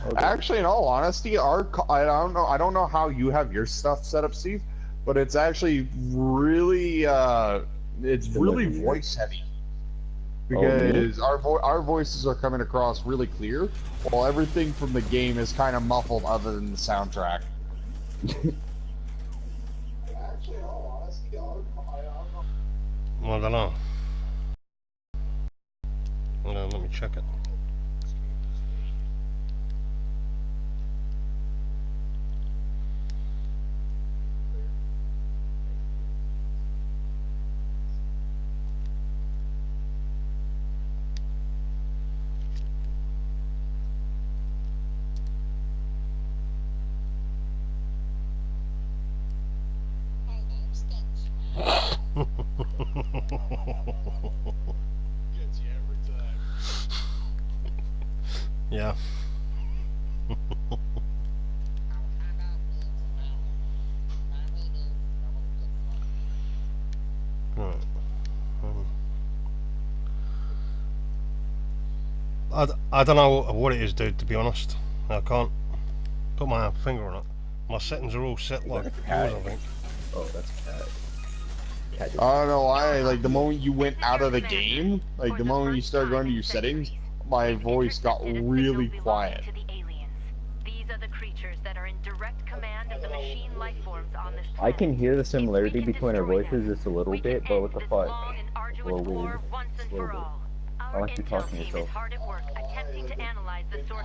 Okay. Actually, in all honesty, I don't know how you have your stuff set up, Steve, but it's actually really voice heavy. Because our voices are coming across really clear, while everything from the game is kind of muffled other than the soundtrack. Well, I don't know. Hold on, let me check it. Gets you every time. Yeah. Right. I don't know what it is, dude, to be honest. I can't put my finger on it. My settings are all set like yours, I think. Oh, that's cat. I don't know why, like the moment you went out of the game, like the moment you started going to your settings, my voice got really quiet. These are the creatures that are in direct command of the machine life forms on this planet. I can hear the similarity between our voices just a little bit, but what the fuck? A little weird. Just a little bit. I like you talking to yourself.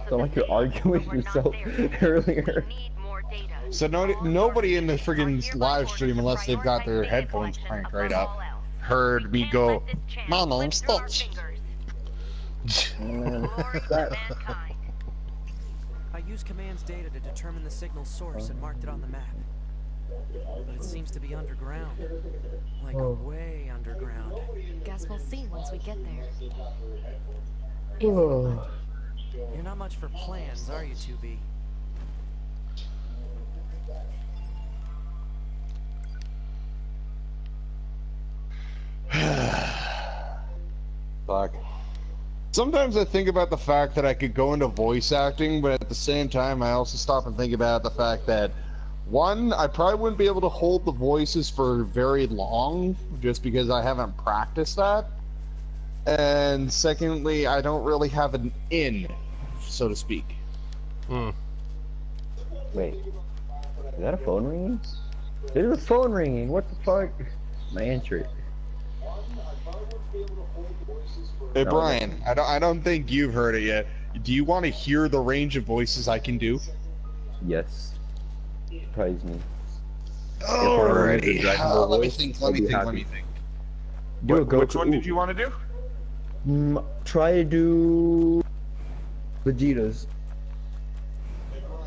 Sound like you're arguing with yourself earlier. So nobody in the friggin' live stream, unless they've got their headphones cranked right up, heard me go, "My name's Stitch." I used command's data to determine the signal source and marked it on the map. But it seems to be underground. Like way underground. Guess we'll see once we get there. Oh. You're not much for plans, are you, 2B? Fuck. Sometimes I think about the fact that I could go into voice acting, but at the same time I also stop and think about the fact that, one, I probably wouldn't be able to hold the voices for very long, just because I haven't practiced that. And secondly, I don't really have an in, so to speak. Wait. Is that a phone ringing? There's a phone ringing. What the fuck? My answer. Hey Brian, I don't think you've heard it yet. Do you want to hear the range of voices I can do? Yes. Surprise me. Alrighty. Let me think. Which one did you want to do? Try to do Vegeta's.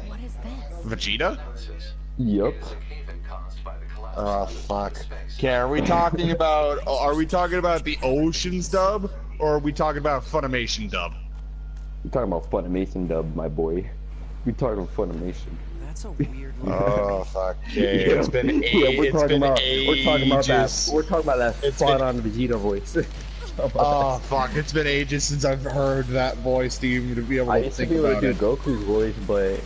What is this? Vegeta? Yep. Oh fuck. Okay, are we talking about the Oceans dub, or are we talking about Funimation dub? You're talking about Funimation dub, my boy. We talking about Funimation. That's a weird Oh fuck. Okay. Yeah. It's been Yeah, we're talking about ages. We're talking about that spot on Vegeta voice. Oh fuck! It's been ages since I've heard that voice to even to be able I to used to think be able to about do it. Goku's voice, but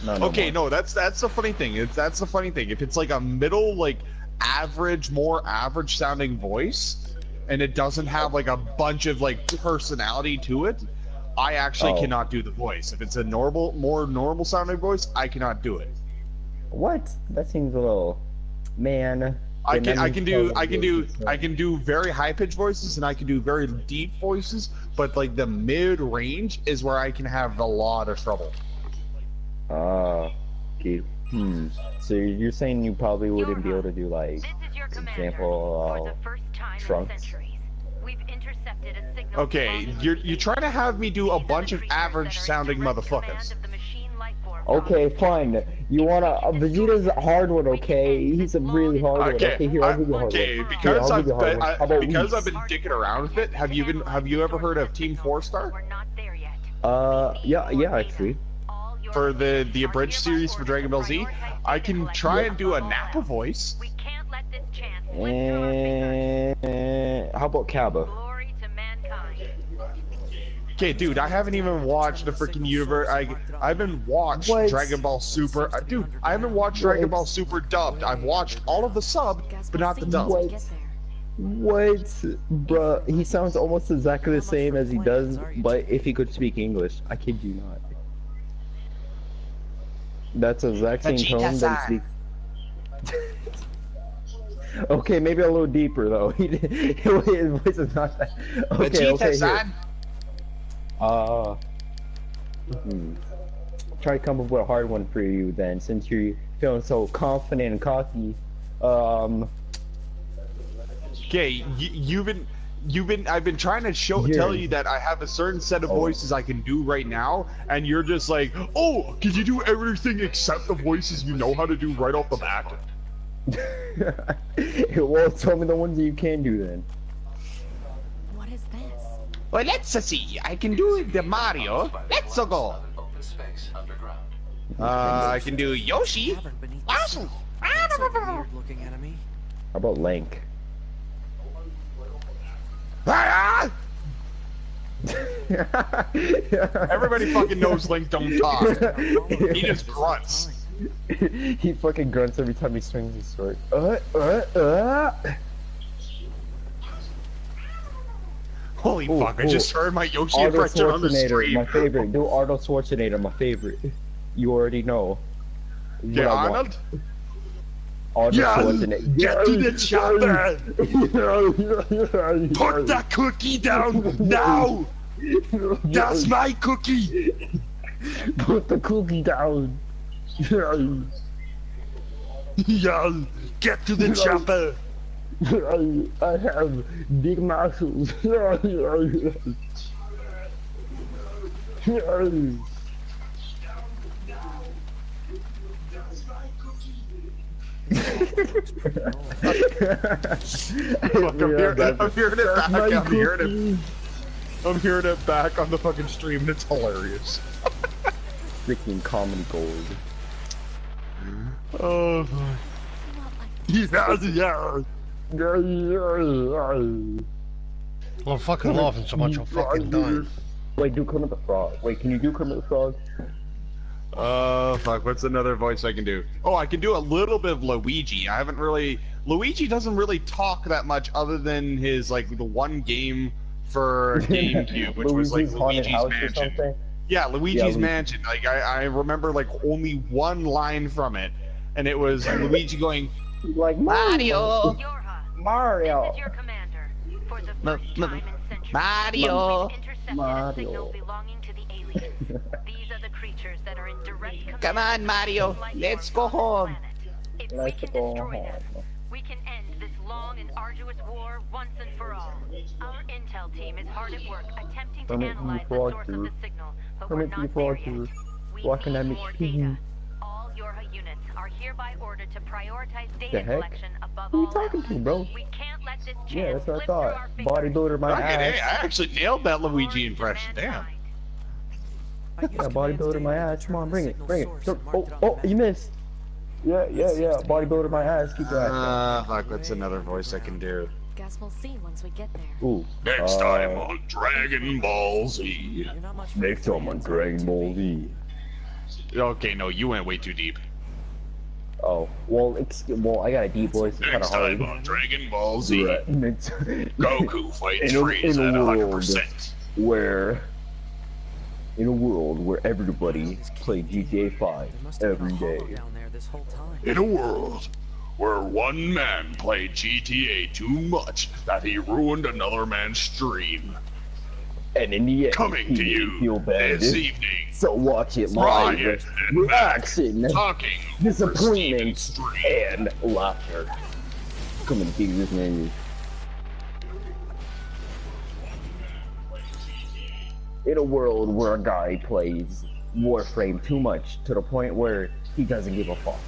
no. Okay, no, that's the funny thing. That's the funny thing. If it's like a middle, like average, more average sounding voice, and it doesn't have like a bunch of like personality to it, I actually cannot do the voice. If it's a more normal sounding voice, I cannot do it. What? That seems a little, man. I can do very high pitched voices and I can do very deep voices, but like the mid range is where I can have a lot of trouble. Okay. So you're saying you probably wouldn't be able to do like, example, Trunks? Okay, you're trying to have me do a bunch of average sounding motherfuckers. Okay, fine. You wanna Vegeta's a hard one, okay? He's a really hard one. Okay, here I'll give you a hard one. Okay, because I've been dicking around with it. Have you ever heard of Team 4-Star? Yeah, actually. For the abridged series for Dragon Ball Z, I can try and do a Nappa voice. And how about Kaba? Okay, dude, I haven't even watched the freaking universe. I haven't watched Dragon Ball Super. Dude, I haven't watched Dragon Ball Super dubbed. I've watched all of the sub, but not the dub. What? Bruh, he sounds almost exactly the same as he does, but if he could speak English. I kid you not. That's the exact same tone that he speaks. Okay, maybe a little deeper though. His voice is not that. Okay, here. Try to come up with a hard one for you then, since you're feeling so confident and cocky. Okay, I've been trying to tell you that I have a certain set of voices I can do right now, and you're just like, oh, can you do everything except the voices you know how to do right off the bat? Well, tell me the ones that you can do then. What is this? Well, let's see. I can do the Mario. Let's go. I can do Yoshi. Awesome. Weird looking enemy. How about Link? Everybody fucking knows Link don't talk. He just grunts. He fucking grunts every time he swings his sword. Holy fuck, I just heard my Yoshi Arnold impression on the stream. My favorite. Do Arnold Schwarzenegger, my favorite. You already know. Yeah, Arnold? Arnold Schwarzenegger. Get to the chopper! Put the cookie down now! That's my cookie! Put the cookie down! Yeah, get to the chopper! I have big muscles. Look, I'm hearing it back on the fucking stream, and it's hilarious. Freaking comedy gold. Oh, yeah. I'm fucking laughing so much I'm fucking dying. Wait, do Kermit the Frog. Wait, can you do Kermit the Frog? Fuck, what's another voice I can do? Oh, I can do a little bit of Luigi. Luigi doesn't really talk that much other than his, like, the one game for GameCube, which was, like, Luigi's Mansion. Yeah, Luigi's Mansion. Like, I remember, like, only one line from it, and it was Luigi going, like, Mario! Mario! This is your commander. For the first time in centuries, Mario! we've intercepted a signal belonging to the aliens. These are the creatures that are in direct command. Come on, Mario, let's go home. If we can destroy them, we can end this long and arduous war once and for all. Our intel team is hard at work attempting to analyze the source of the signal, but we're not there yet. We need more data. All Yorha units are hereby ordered to prioritize data collection above all else. Who are you talking to, bro? We can't let this chance Yeah, that's what I slip through our thought. fingers. Bodybuilder my ass. I actually nailed that Luigi impression, damn. I used Yeah, command's bodybuilder data my to ass. Come on, determine bring the it, signal bring it. source Oh, and marked it on oh, the you map. missed. Yeah, bodybuilder my ass. Keep your ass Fuck, what's another voice I can do? Guess we'll see once we get there. down. Ooh. Next time on Dragon Ball Z. You're not much for Next time on plans, Dragon Ball 2B. Z. Okay, no, you went way too deep. Oh, well, I got a deep voice. It's kind of Next hard. time on Dragon Ball Z. Right. Goku fights In a Frieza at world 100%. In a world where everybody plays GTA 5 There must have been every a hollow day. down there this whole time. In a world where one man played GTA too much that he ruined another man's stream. And in the end, Coming he to didn't you feel bad. this evening, So watch it live. Ryan and Reaction, talking over disappointment, Steven's stream. and laughter. Coming to you this menu. In a world where a guy plays Warframe too much to the point where he doesn't give a fuck.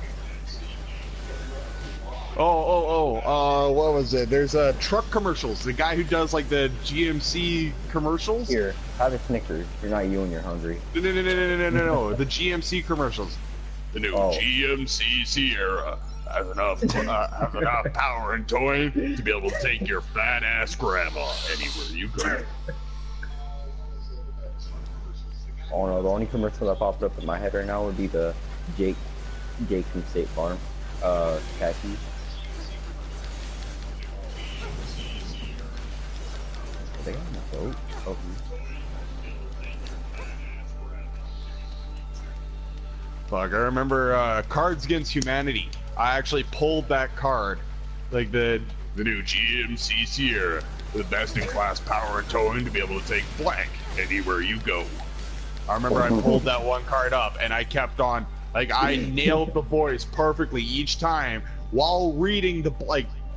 What was it? There's truck commercials. The guy who does like the GMC commercials. Here, have a Snickers. You're not you and you're hungry. No. The GMC commercials. The new GMC Sierra has enough power and towing to be able to take your fat ass grandma anywhere you go. Oh no, the only commercial that popped up in my head right now would be the Jake from State Farm. Khakis. Are they on the boat? Oh. Fuck, I remember Cards Against Humanity. I actually pulled that card. Like the new GMC Sierra. The best in class power and towing to be able to take blank anywhere you go. I remember I pulled that one card up and I kept on, like I nailed the voice perfectly each time while reading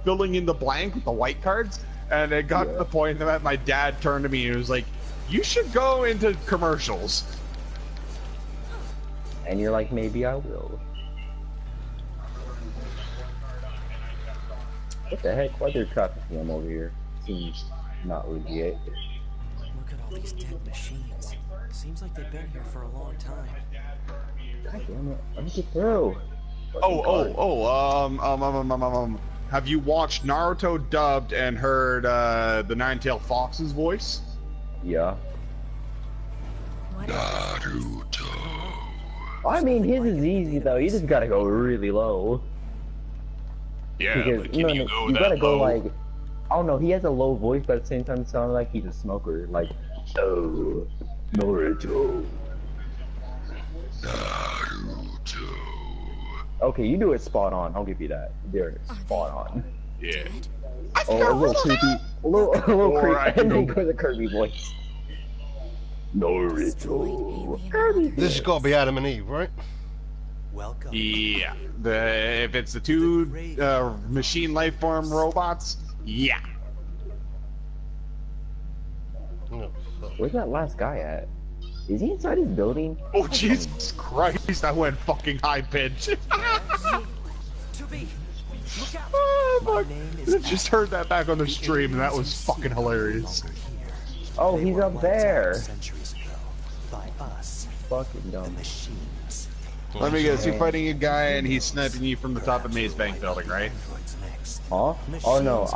filling in the blank with the white cards. And it got to the point that my dad turned to me and was like, you should go into commercials. And you're like, maybe I will. What the heck? Why there's traffic jam over here? Seems not legit. Look at all these dead machines. Seems like they've been here for a long time. God damn it. Let me get through. Have you watched Naruto dubbed and heard the Nine-Tailed Fox's voice? Yeah. Naruto. I mean, his is easy though. You just gotta go really low. Yeah, Because but can you go you that gotta low? go like, I don't know. He has a low voice, but at the same time, it sounds like he's a smoker. Like, oh, Naruto. Okay, you do it spot on. I'll give you that. They're spot on. Yeah. Oh, a little creepy. A little Or I creepy. And can then go- go the Kirby voice. Naruto. This has got to be Adam and Eve, right? Welcome. Yeah. If it's the two machine life form robots, yeah. No, fuck. Where's that last guy at? Is he inside his building? Oh Jesus Christ! I went fucking high pitch. 2B, look out! Oh, My fuck. name is Just heard that back on the stream, and that was fucking hilarious. Oh, he's up there. Centuries ago, by us, Fucking dumb. machines. Let me guess, you're fighting a guy and he's sniping you from the top of Maze Bank building, right? Huh? Oh no,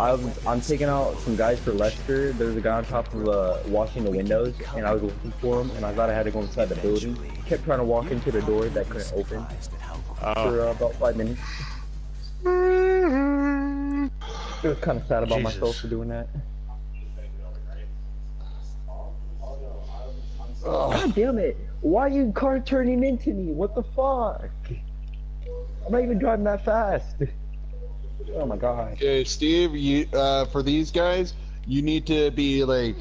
I'm taking out some guys for Lester. There's a guy on top of washing the windows, and I was looking for him, and I thought I had to go inside the building. Kept trying to walk into the door that couldn't open for about 5 minutes. It was kind of sad about Jesus. myself for doing that. God damn it! Why are you car turning into me? What the fuck? I'm not even driving that fast. Oh my god. Okay, Steve, you for these guys, you need to be like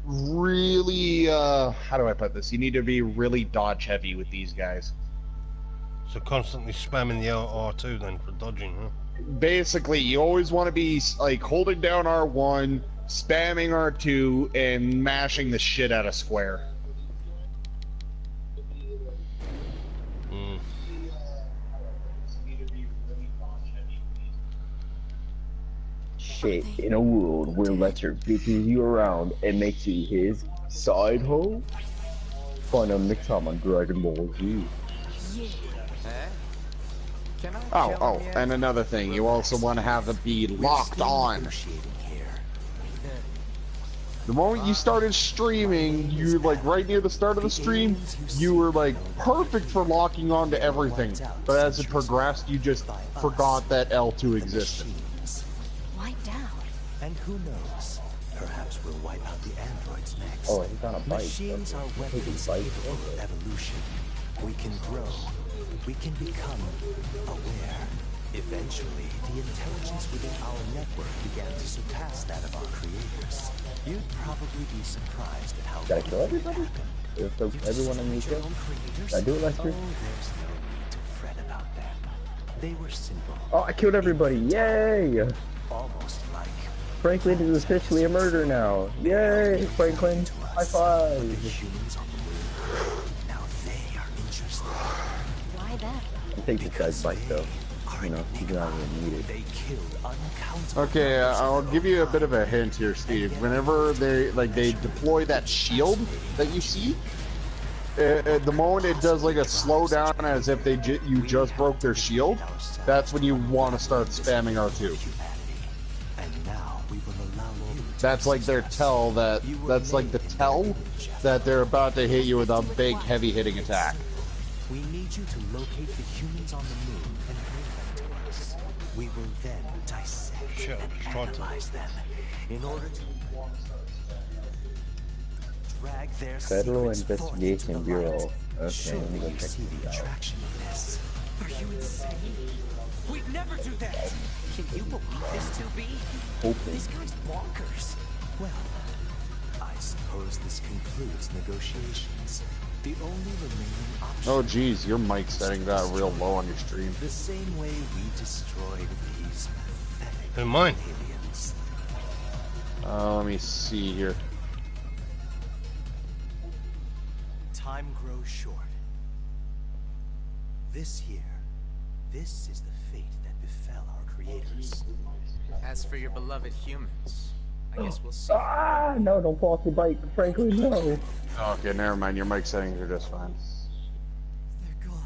really how do I put this? You need to be really dodge heavy with these guys. So constantly spamming the R2 then for dodging, huh? Basically, you always want to be like holding down R1, spamming R2, and mashing the shit out of square. Mm. Shit, in a world where Lester bitches you around and makes you his side hoe? Final next time on Dragon Ball Z. Can I Oh, kill oh, him yet? and another thing, you also want to have it be locked on. The moment you started streaming, you like right near the start of the stream, you were like perfect for locking on to everything. But as it progressed, you just forgot that L2 existed. Wiped out. And who knows? Perhaps we'll wipe out the androids next. Oh, he's on a bike. Machines are weapons capable of evolution. We can grow. We can become aware. Eventually, the intelligence within our network began to surpass that of our creators. You'd probably be surprised at how Gotta kill everybody? So everyone in the show? Did I do it last year? Oh, there's no need to fret about them. They were simple. Oh, I killed everybody! Yay! Almost like Franklin is officially a murderer now. Yay, Franklin! High five! humans on the moon. Now they are interested. Why that? I'll take this guy's bike though. You know, he's not even needed. They killed uncountable. Okay, I'll give you a bit of a hint here, Steve. Whenever they deploy that shield that you see, at the moment it does like a slowdown as if you just broke their shield. That's when you want to start spamming R2. And now we will allow you to That's like their tell that's like the tell that they're about to hit you with a big heavy hitting attack. We need you to locate the humans on the moon and bring them to us. We will then dissect and analyze them in order to drag their Federal secrets forth into Investigation the Bureau. light. Okay, Surely let me go you check see the this out. attraction of this. Are you insane? We'd never do that! Can you believe this, 2B? Open. This guy's bonkers. Well, I suppose this concludes negotiations. The only remaining option. Oh geez, your mic setting got real low on your stream. The same way we destroyed these pathetic And mine. aliens. Let me see here. Time grows short. This year, this is the fate that befell our creators. As for your beloved humans, I guess we'll see. Ah, no, don't fall off your bike, Franklin, no. Okay, never mind. Your mic settings are just fine. They're gone.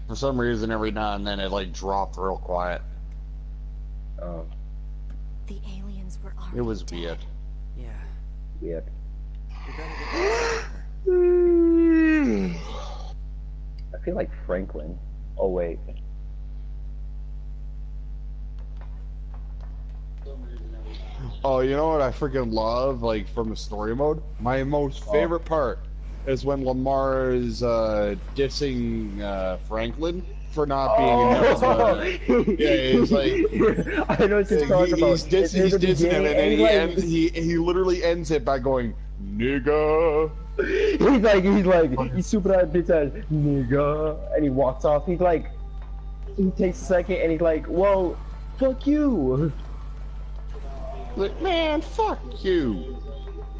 For some reason, every now and then it like dropped real quiet. Oh, The aliens were already It was dead. weird. Yeah. yeah. We better get back. I feel like Franklin. Oh, wait. Oh, you know what I freaking love, like, from the story mode? My most favorite part is when Lamar is, dissing, Franklin for not being in Yeah, he's like... I know what you're talking about. He's dissing him, and then he literally ends it by going, nigga. He's like, you super ass bitch ass nigga, and he walks off. He's like, he takes a second, and he's like, well, fuck you. Like, man, fuck you.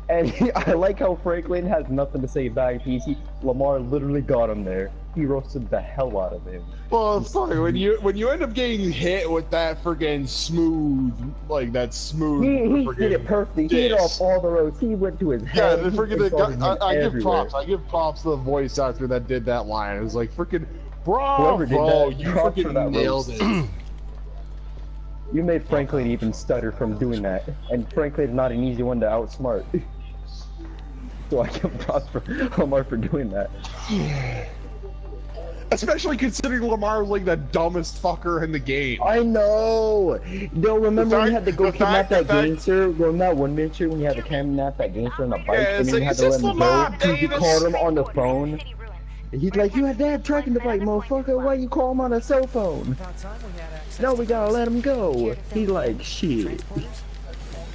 And I like how Franklin has nothing to say back. Lamar literally got him there. He roasted the hell out of him. Well, sorry, when you end up getting hit with that freaking smooth, like that smooth. He did it perfectly. He hit off all the roads. He went to his Yeah, head. the He freaking insulted him I give everywhere. props. I give props to the voice actor that did that line. It was like freaking bravo. Whoever did that, You props for freaking that nailed roast. it. You made Franklin even stutter from doing that, and Franklin's not an easy one to outsmart. So I give props for Lamar for doing that. Especially considering Lamar was like the dumbest fucker in the game. I know. No, remember when you had to go the kidnap fact- that gangster? Well, that one picture when you had to kidnap that gangster on the bike, Yeah, and it's then you like, had is to let this him Lamar go. You Davis? called him on the phone. He's like, you had that tracking device, motherfucker. Why you call him on a cell phone? About time we had access No, to we gotta those let him go. care to He's fill like, the shit. transporters?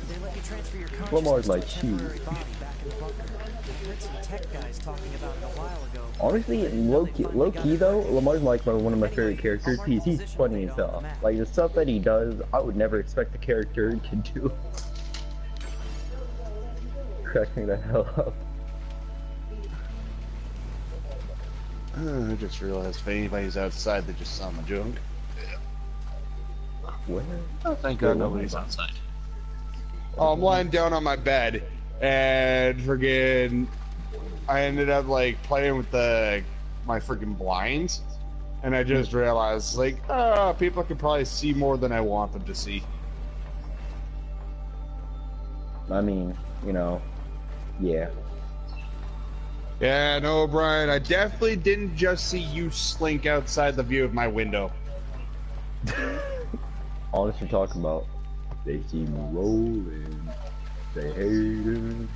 They let you transfer your Lamar's consciousness like, to a shit. temporary body back in the bunker. I heard some tech guys talking about it a while ago. Honestly, low key though, Lamar's like one of my favorite characters. He's funny as hell. Like the stuff that he does, I would never expect the character to do. Crack me the hell up. I just realized if anybody's outside, they just saw my junk. Where? Oh, thank God nobody's outside. Oh, I'm lying down on my bed, and friggin' I ended up like playing with my freaking blinds, and I just realized like, people can probably see more than I want them to see. I mean, you know, yeah. Yeah, no, Brian, I definitely didn't just see you slink outside the view of my window. All that you're talking about. They see me rolling. They hate it.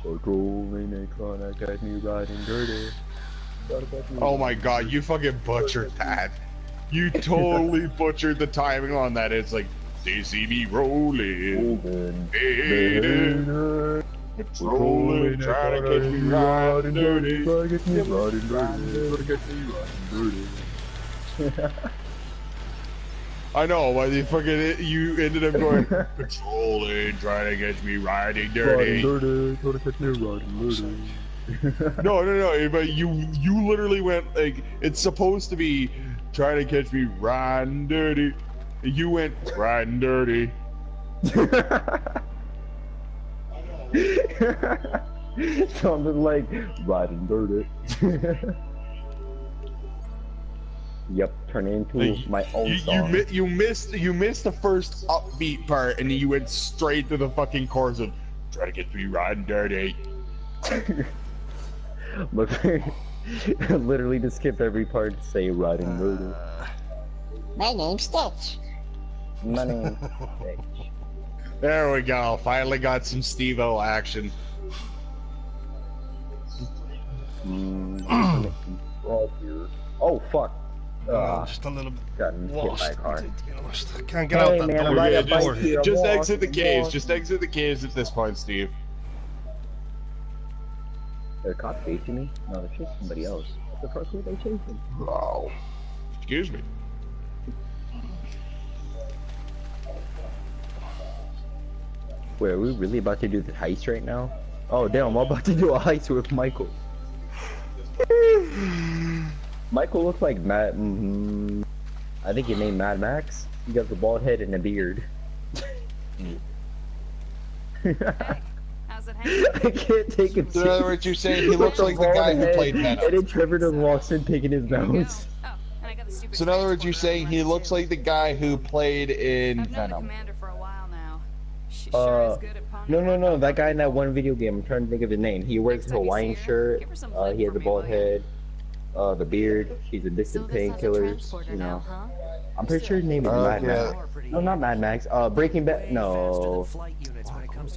Patrolling, they trying to catch me riding dirty. Oh my god, you fucking butchered that. You totally butchered the timing on that. It's like, they see me rolling. Hate it. Patrolling, trying to catch me riding dirty. Trying to catch me riding dirty. Trying to catch me riding dirty. I know, but you ended up going patrolling, trying to catch me riding dirty. Riding dirty, trying to catch me riding dirty. No, but you literally went like, it's supposed to be trying to catch me riding dirty. You went riding dirty. Sounded like riding dirty. Yep, turn it into my own song. You missed the first upbeat part, and then you went straight to the fucking chorus of "Try to get me riding dirty." But literally to skip every part to say riding dirty. My name's Stitch. My name's Stitch. There we go. Finally got some Steve-O action. Oh fuck. Just a little bit Gotten lost. hit by a car. Can't get out that man, door. I Yeah, got a bike here. Just exit the caves. Just exit the caves at this point, Steve. Are cops chasing me? No, they're chasing somebody else. What the fuck were they chasing? Oh. Excuse me. Wait, are we really about to do the heist right now? Oh damn, I'm about to do a heist with Michael. Michael looks like Matt. I think he named Mad Max. He got the bald head and a beard. Hey, how's it hanging? I can't take it. So in other words, you're saying he looks like the guy who played Venom. And then Trevor just walks in picking his nose. Oh, and I got the stupid So in other words, you're saying he looks like the guy who played in I've known the Venom. commander for a while now. She sure is good at ponying. No, that guy in that one video game, I'm trying to think of his name. He wears a Hawaiian shirt, he has a bald head, the beard, he's addicted to painkillers, you know. I'm pretty sure his name is Mad Max. No, not Mad Max, Breaking Bad, no. I'm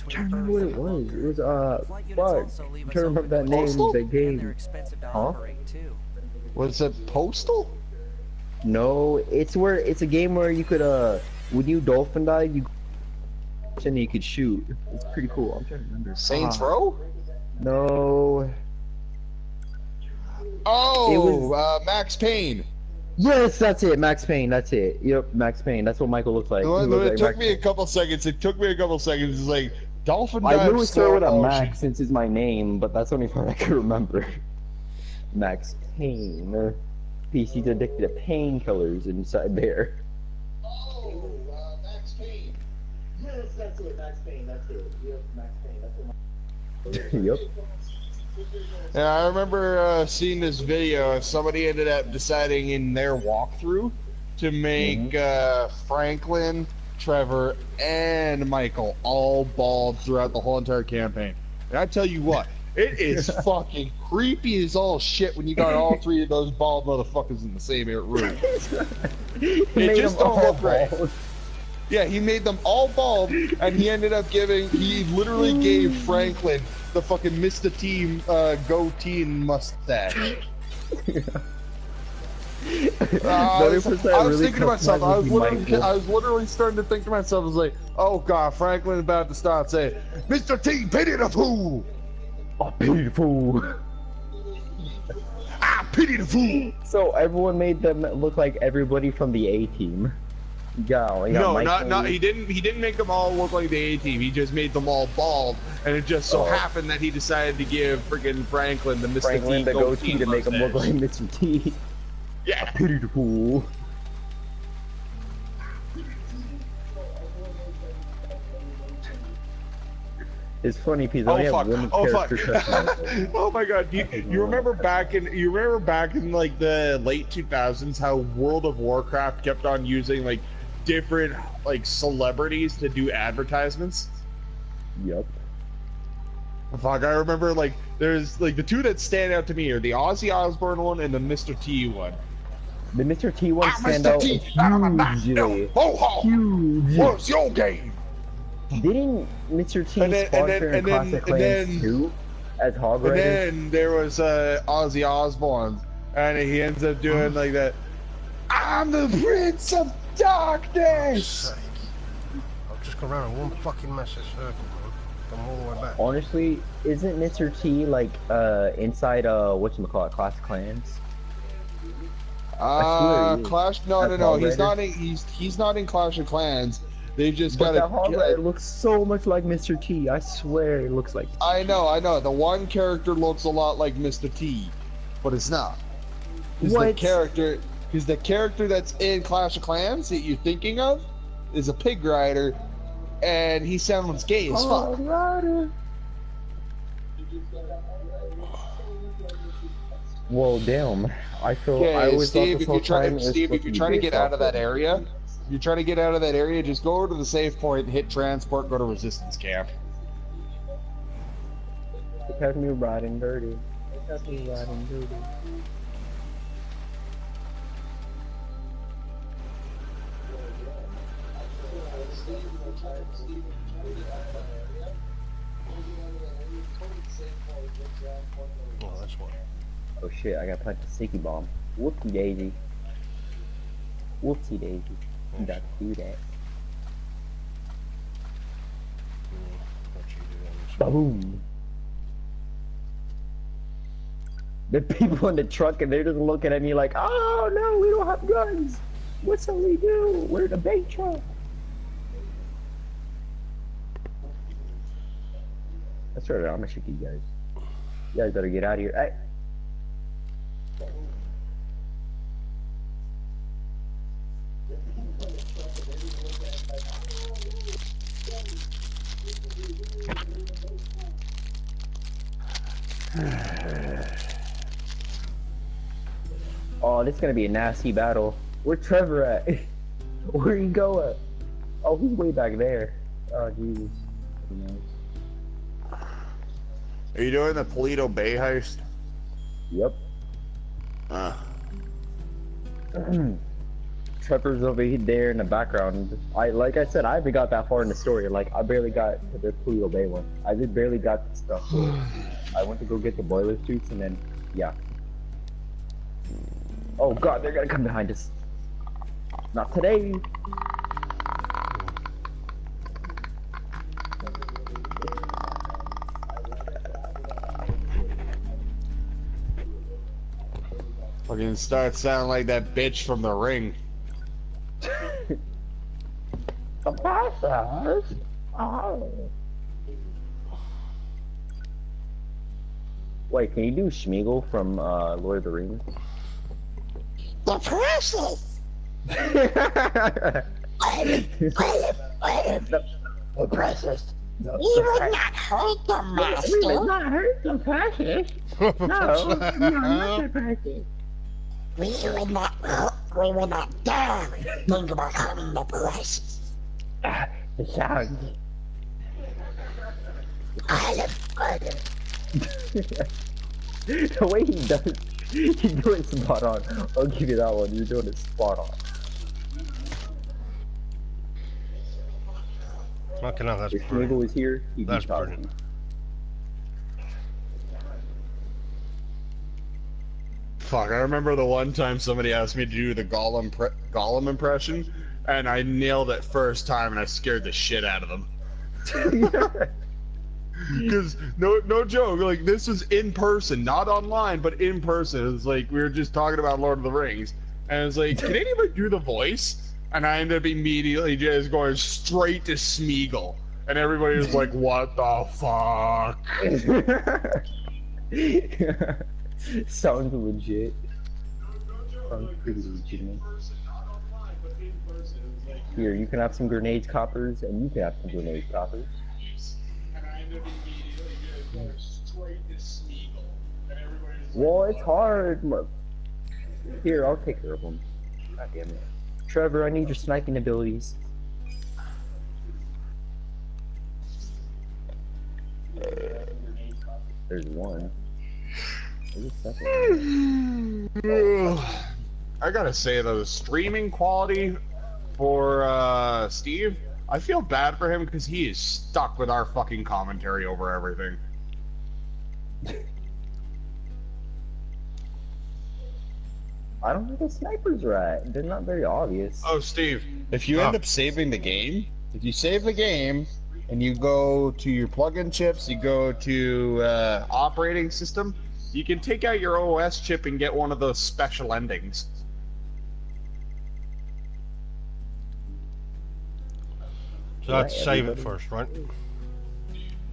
trying to remember what it was. It was, fuck. I'm trying to remember that name of that game. Huh? Was it Postal? No, it's a game where you could, when you dolphin dive, and you could shoot. It's pretty cool. I'm trying to remember. Saints Row? No. Oh, Max Payne. Yes, that's it. Max Payne. That's it. Yep, Max Payne. That's what Michael looks like. It took me a couple seconds. It's like dolphin dive. I knew it started with a Max since it's my name, but that's the only part I can remember. Max Payne. He's addicted to painkillers inside there. Oh, Max Payne. Yes, that's it, Max Payne. That's it. Yep, Max Payne. That's it. Yep. Yeah, I remember seeing this video. Somebody ended up deciding in their walkthrough to make Franklin, Trevor, and Michael all bald throughout the whole entire campaign. And I tell you what, it is fucking creepy as all shit when you got all three of those bald motherfuckers in the same room. It just don't look right. Yeah, he made them all bald, and he literally gave Franklin the fucking Mr. T goatee and mustache. I was thinking to myself, I was literally starting to think to myself, I was like, oh god, Franklin's about to start saying, Mr. T, pity the fool! Oh, pity the fool! Ah, pity the fool! So everyone made them look like everybody from the A-Team. No, he didn't make them all look like the A-Team. He just made them all bald, and it just so happened that he decided to give friggin' Franklin the Mr. T the goatee to make him look like Mr. T. Yeah. Pity the fool. It's funny because I Oh only fuck! have one Oh fuck! character customized. Oh my god! You remember back in like the late 2000s how World of Warcraft kept on using like different like celebrities to do advertisements? Yep. Fuck! I remember like there's like the two that stand out to me are the Ozzy Osbourne one and the Mr. T one. The Mr. T one stand Mr. out T, hugely. ho ho! Huge. What's your game? Didn't Mr. T And sponsor in Classic Clans 2 as Hog And Rider? then there was Ozzy Osbourne, and he ends up doing like that. I'm the Prince of Darkness. I'll just go around in one fucking massive circle, man. Come all the way back. Honestly, isn't Mr. T like inside whatchamacallit, Classic Clans? Clash? No. He's not in. He's not in Clash of Clans. They just But got that Hog Rider looks so much like Mr. T. I swear it looks like. I know. The one character looks a lot like Mr. T, but it's not. What? The character that's in Clash of Clans that you're thinking of is a pig rider, and he sounds gay as fuck. Rider. Well, damn. I feel. I always Steve, if you're trying to get out of that area. area, you're trying to get out of that area, just go over to the safe point, hit transport, go to resistance camp. It has me riding dirty. It has me riding dirty. Oh, that's what. Oh shit, I got plant the sticky bomb. Whoopsie daisy. Whoopsie daisy. You got to do that. Boom. The people in the truck and they're just looking at me like, oh no, we don't have guns. What shall we do? We're the bait truck. That's right, I'm gonna shoot you guys. You guys better get out of here. Hey. Oh, this is gonna be a nasty battle. Where's Trevor at? Where he go at? Oh, he's way back there. Oh, Jesus. Are you doing the Polito Bay heist? Yep. Trevor's over there in the background. Like I said, I haven't got that far in the story. Like, I barely got to the Polito Bay one. I just barely got the stuff. I went to go get the boiler suits and then, yeah. Oh god, they're gonna come behind us. Not today. Fucking start sounding like that bitch from The Ring. The process. Oh. Wait, can you do Schmeagol from Lord of the Rings? The process. The process. You would not hurt the master. We would not hurt the process. No, not the process. We would not dare think about hurting the process. The sound. The way he does, he's doing spot on. I'll give you that one. You're doing it spot on. Fucking hell, that's If brilliant. Schmeagol was here, he'd That's be talking. brilliant. Fuck, I remember the one time somebody asked me to do the Gollum impression, and I nailed it first time, and I scared the shit out of them. Because, no joke, like, this was in person, not online, but in person. It was like, we were just talking about Lord of the Rings, and it was like, can anybody do the voice? And I ended up immediately just going straight to Smeagol. And everybody was like, what the fuck? Sounds legit. Sounds pretty legitimate. Here, you can have some grenades, coppers, and you can have some grenades, coppers. Well, it's hard. Here, I'll take care of him. God damn it. Trevor, I need your sniping abilities. There's one. There's a second. I gotta say though, the streaming quality for Steve, I feel bad for him because he is stuck with our fucking commentary over everything. I don't think the sniper's right. They're not very obvious. Oh, Steve, if you end up saving the game, if you save the game and you go to your plug-in chips, you go to operating system, you can take out your OS chip and get one of those special endings. So let's save it first, right?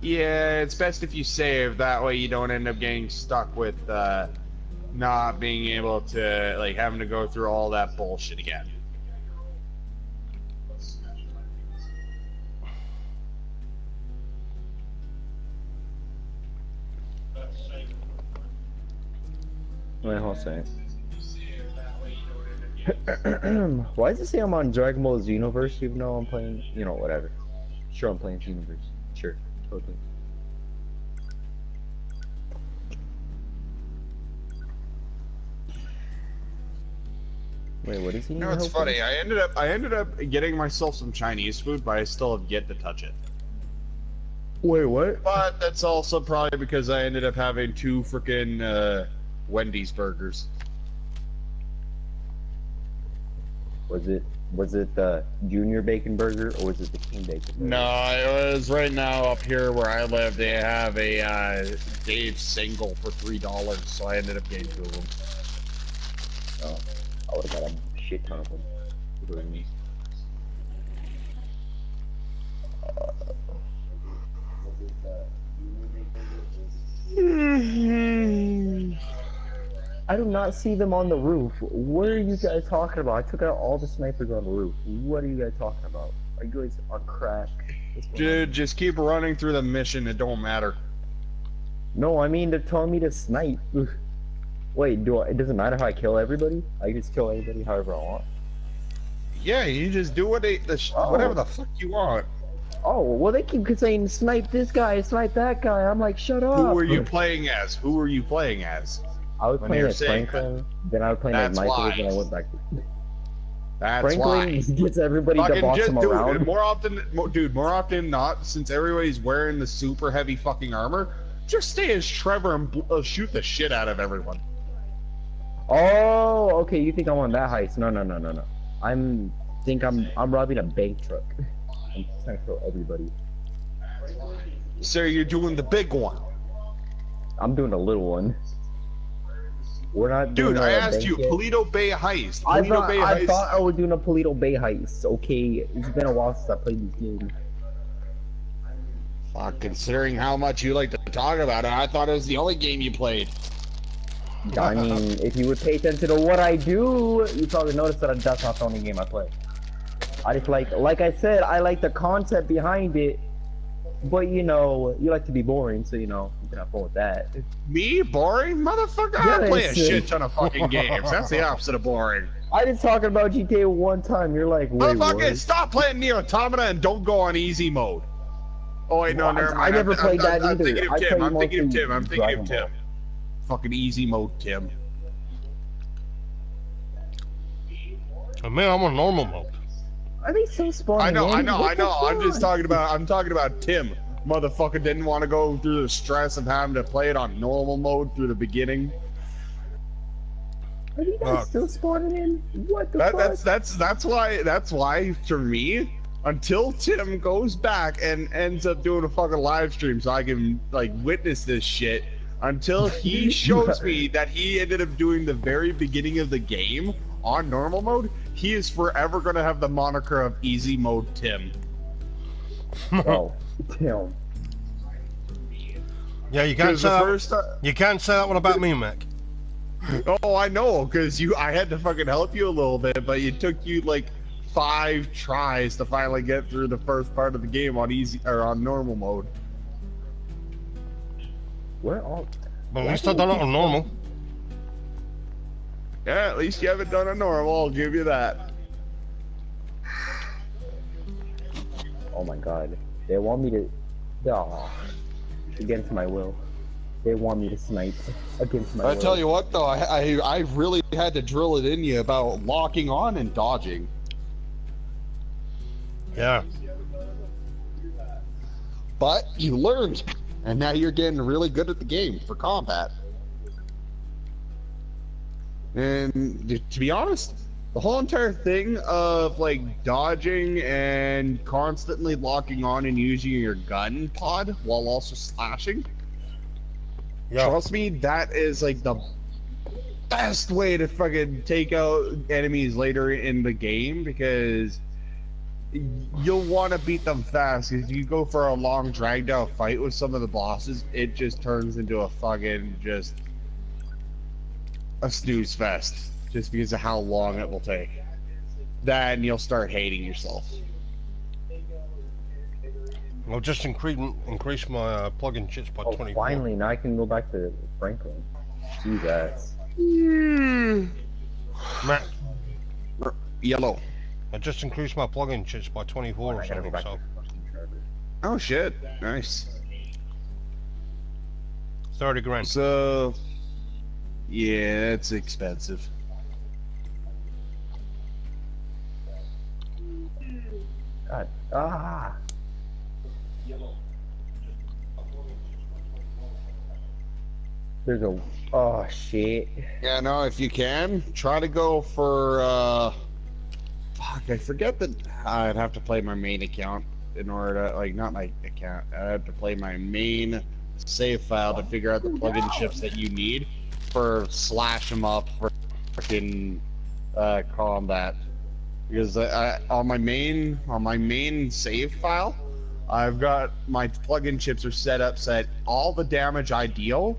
Yeah, it's best if you save. That way you don't end up getting stuck with not being able to, like, having to go through all that bullshit again. Wait, hold on a second. Why does it say I'm on Dragon Ball Xenoverse even though I'm playing, you know, whatever. Sure, I'm playing Xenoverse. Sure, totally. Wait, what is he? No, it's funny. I ended up getting myself some Chinese food, but I still have yet to touch it. Wait, what? But that's also probably because I ended up having 2 frickin' Wendy's burgers. Was it the Junior Bacon Burger or was it the King Bacon Burger? No, it was right now up here where I live. They have a Dave single for $3, so I ended up getting 2 of them. Oh, I would have got a shit ton of them. I do not see them on the roof. What are you guys talking about? I took out all the snipers on the roof. What are you guys talking about? Are you guys on crack? Dude, just keep running through the mission. It don't matter. No, I mean, they're telling me to snipe. Wait, it doesn't matter how I kill everybody? I can just kill everybody however I want? Yeah, you just do whatever the fuck you want. Oh, well, they keep saying snipe this guy, snipe that guy. I'm like, shut up. Who were you playing as? Who were you playing as? I was playing as Franklin, then I was playing as Michael, then I went back to... That's Franklin why. gets everybody to boss him around. More often than not, since everybody's wearing the super heavy fucking armor, just stay as Trevor and shoot the shit out of everyone. Oh, okay, you think I'm on that heist. No. I'm robbing a bank truck. I'm trying to kill everybody. So you're doing the big one. I'm doing a little one. We're not doing Dude, I asked you, Paleto Bay heist. I thought I was doing a Paleto Bay heist. Okay, it's been a while since I played this game. Fuck, considering how much you like to talk about it, I thought it was the only game you played. I mean, if you would pay attention to what I do, you probably notice that that's not the only game I play. I just like I said, I like the concept behind it, but you know, you like to be boring, so you know, you can have fun with that. Me? Boring? Motherfucker, Yeah, I play a shit ton of fucking games. That's the opposite of boring. I was talking about GTA one time, you're like, wait, Motherfucker, what? stop playing Nier Automata and don't go on easy mode. Oh wait, no, never mind. I never played that I'm either. thinking of I Tim. played I'm thinking of mostly Tim. I'm thinking Dragon of Tim. Ball. Fucking easy mode, Tim. Man, I'm on normal mode. Are they so spawning I know. in? What the I'm just fuck? talking about Tim. Motherfucker didn't want to go through the stress of having to play it on normal mode through the beginning. Are you guys still spawning in? What the fuck? That's why for me, until Tim goes back and ends up doing a fucking live stream so I can like witness this shit, until he shows me that he ended up doing the very beginning of the game on normal mode, he is forever gonna have the moniker of easy mode Tim. Oh, Tim. Yeah, you can't say that one about me, Mac. Oh, I know, because I had to fucking help you a little bit, but it took you like 5 tries to finally get through the first part of the game on easy or on normal mode. Where all? But at least I've done it on normal. Yeah, at least you haven't done a normal, I'll give you that. Oh my god. They want me to... Oh, against my will. They want me to snipe against my will. I tell you what, though, I really had to drill it in you about locking on and dodging. Yeah. But you learned, and now you're getting really good at the game for combat. And to be honest, the whole entire thing of like dodging and constantly locking on and using your gun pod while also slashing, trust me, that is like the best way to fucking take out enemies later in the game, because you'll want to beat them fast. If you go for a long dragged out fight with some of the bosses, it just turns into a fucking just a snooze fest, just because of how long it will take. That, and you'll start hating yourself. I'll just increase my plug-in chips by 20. Finally, now I can go back to Franklin. Jesus. Matt. Yellow. I just increased my plug-in chips by 24 or something, so... Oh shit, nice. 30 grand. So... yeah, it's expensive. God. Ah! There's a... oh shit. Yeah, no, if you can, try to go for, fuck, I forget that I'd have to play my main account in order to, like, not my account, I have to play my main save file to figure out the plug-in chips that you need for slash them up for freaking combat. Because on my main save file, I've got my plug-in chips are set up so that all the damage I deal,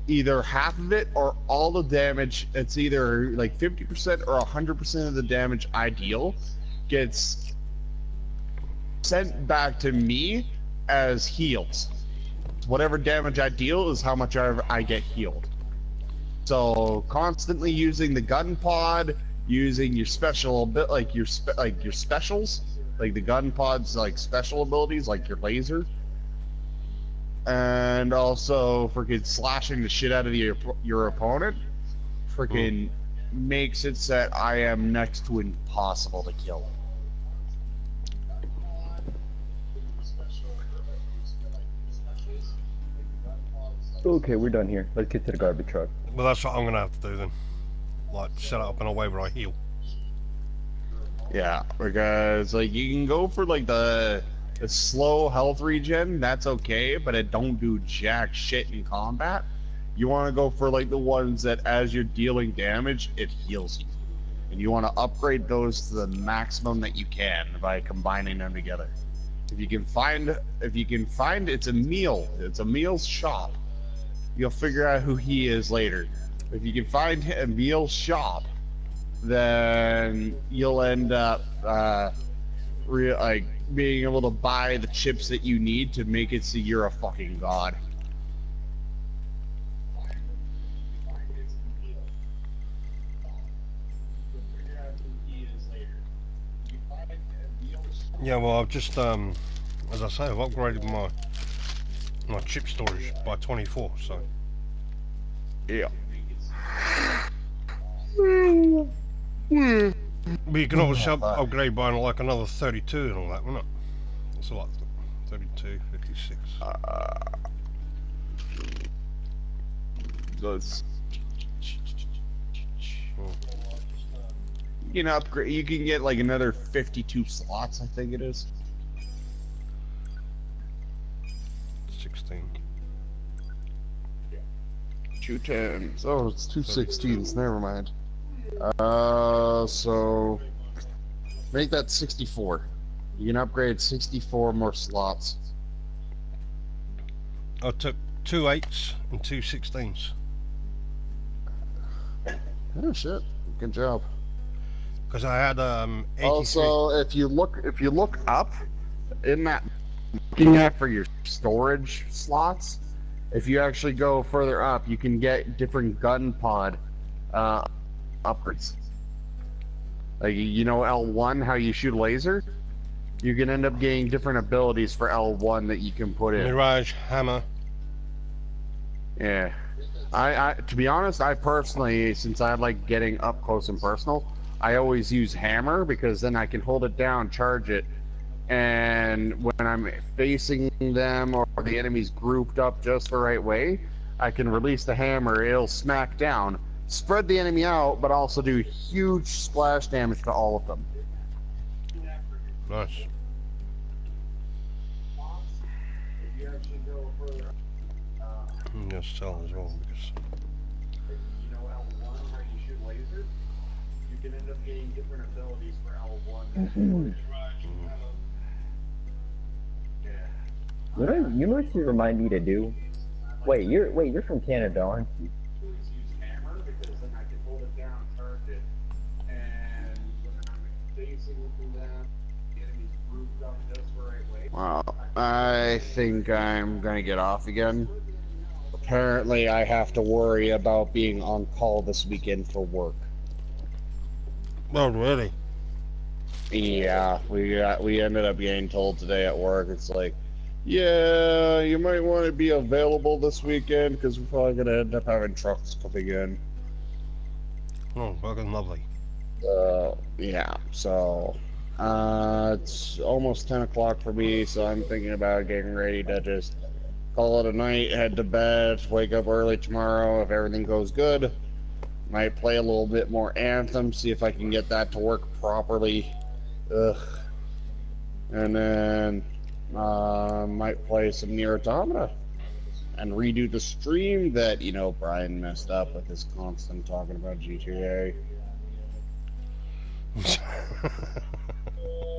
either half of it or all the damage, it's either like 50% or 100% of the damage I deal gets sent back to me as heals. Whatever damage I deal is how much I get healed. So constantly using the gun pod, using your special bit, like your specials, like the gun pod's like special abilities, like your laser. And also freaking slashing the shit out of your opponent freaking makes it so that I am next to impossible to kill. Okay, we're done here. Let's get to the garbage truck. Well, that's what I'm gonna have to do then. Like, set it up in a way where I heal. Yeah, because like you can go for like the slow health regen, that's okay, but it don't do jack shit in combat. You want to go for like the ones that as you're dealing damage, it heals you. And you want to upgrade those to the maximum that you can by combining them together. If you can find it's a meal's shop. You'll figure out who he is later. If you can find a meal's shop, then you'll end up being able to buy the chips that you need to make it so you're a fucking god. Yeah, well, I've just, as I say, I've upgraded my chip storage by 24, so... yeah. But you can obviously upgrade by like another 32 and all that, wouldn't it? So like 32, 56. Those. You can upgrade. You can get like another 52 slots, I think it is. 16. 2 10s. Oh, it's 2 16s. Never mind. So make that 64. You can upgrade 64 more slots. I took 2 8s and 2 16s. Oh shit! Good job. Because I had 83. Also, if you look up in that, looking at for your storage slots, if you actually go further up, you can get different gun pod upgrades. Like, you know L1, how you shoot a laser? You can end up getting different abilities for L1 that you can put in. Mirage, hammer. Yeah. I to be honest, I personally, since I like getting up close and personal, I always use hammer because then I can hold it down, charge it, and when I'm facing them or the enemy's grouped up just the right way, I can release the hammer, it'll smack down, spread the enemy out, but also do huge splash damage to all of them. Nice. Just sell as well because you know L1, how you shoot lasers? You can end up getting different abilities for L1. Yeah. You know what you remind me to do? Wait, you're from Canada, aren't you? Use hammer because then I can hold it down, charge it, and when I'm facing them, the enemy's grouped up just the right way. Wow, I think I'm gonna get off again. Apparently, I have to worry about being on call this weekend for work. Oh, really? Yeah, we ended up getting told today at work. It's like, yeah, you might want to be available this weekend because we're probably gonna end up having trucks coming in. Oh, fucking lovely. Yeah. So, it's almost 10 o'clock for me, so I'm thinking about getting ready to just call it a night, head to bed, wake up early tomorrow if everything goes good. Might play a little bit more Anthem, see if I can get that to work properly. Ugh. And then might play some Nier Automata and redo the stream that, you know, Brian messed up with his constant talking about GTA.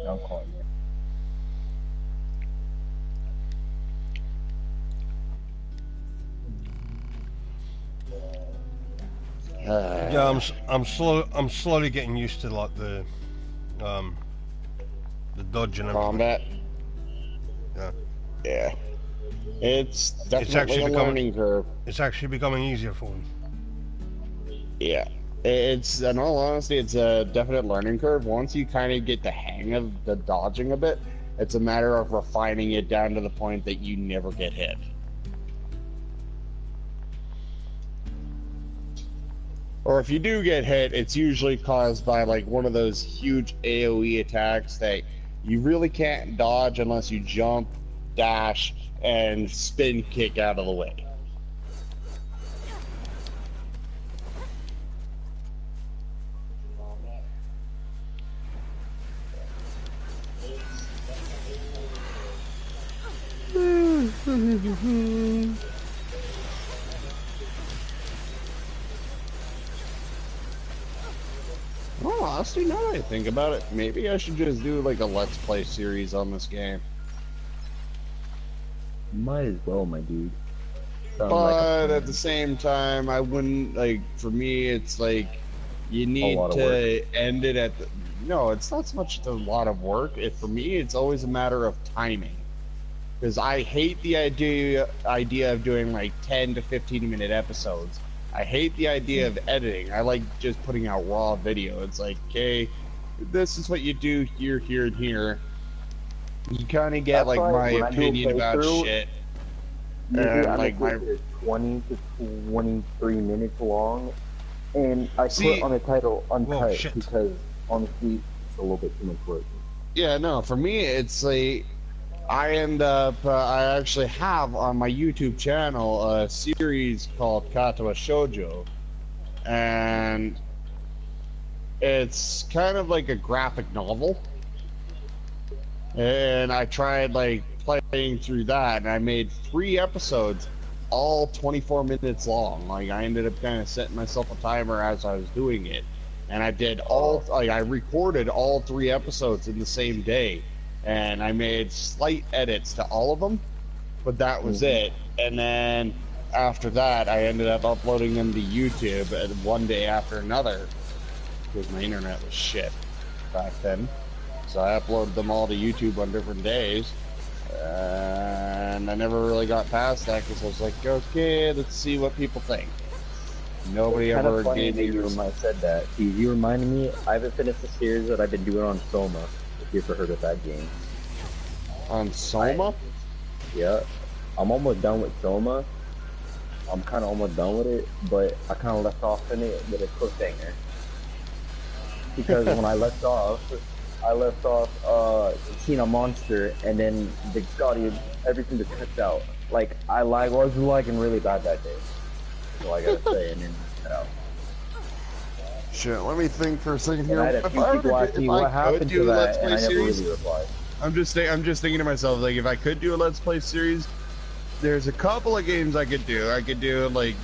Don't call me. Yeah, I'm slowly getting used to like the dodge and everything. Combat. Yeah. Yeah. It's definitely a learning curve. It's actually becoming easier for me. Yeah. It's, in all honesty, it's a definite learning curve. Once you kind of get the hang of the dodging a bit, it's a matter of refining it down to the point that you never get hit. Or if you do get hit, it's usually caused by like one of those huge AoE attacks that you really can't dodge unless you jump, dash, and spin kick out of the way. Well, honestly, now that I think about it, maybe I should just do like a Let's Play series on this game. Might as well, my dude. But at the same time, I wouldn't, like, for me, it's like, you need to end it at the, no, it's not so much a lot of work. For me, it's always a matter of timing. Because I hate the idea of doing like 10 to 15 minute episodes. I hate the idea of editing. I like just putting out raw video. It's like, okay, this is what you do here, here, and here. You kind of get like my opinion about shit. And like my 20 to 23 minutes long, and I put on the title uncut because honestly, it's a little bit too much work. Yeah, no, for me, it's like I end up. I actually have on my YouTube channel a series called Katawa Shoujo, and it's kind of like a graphic novel. And I tried like playing through that, and I made 3 episodes, all 24 minutes long. Like I ended up kind of setting myself a timer as I was doing it, and I did all. Like I recorded all 3 episodes in the same day, and I made slight edits to all of them, but that was it. And then after that, I ended up uploading them to YouTube one day after another because my internet was shit back then. So I uploaded them all to YouTube on different days. and I never really got past that because I was like, okay, let's see what people think. Nobody It's ever kinda funny gave that me. you said that. You reminded me, I haven't finished the series that I've been doing on Soma, if you ever heard of that game. On Soma? Yeah. I'm almost done with Soma. I'm kinda almost done with it, but I kinda left off in it with a cliffhanger. Because when I left off, seeing a monster, and then the audio, everything just cuts out. Like, I was lagging really bad that day. So I gotta say, and then cut out. Shit, let me think for a second here. And I had a few people ask me what happened to that, and I never really replied. I'm just thinking to myself, like, if I could do a Let's Play series, there's a couple of games I could do. I could do, like,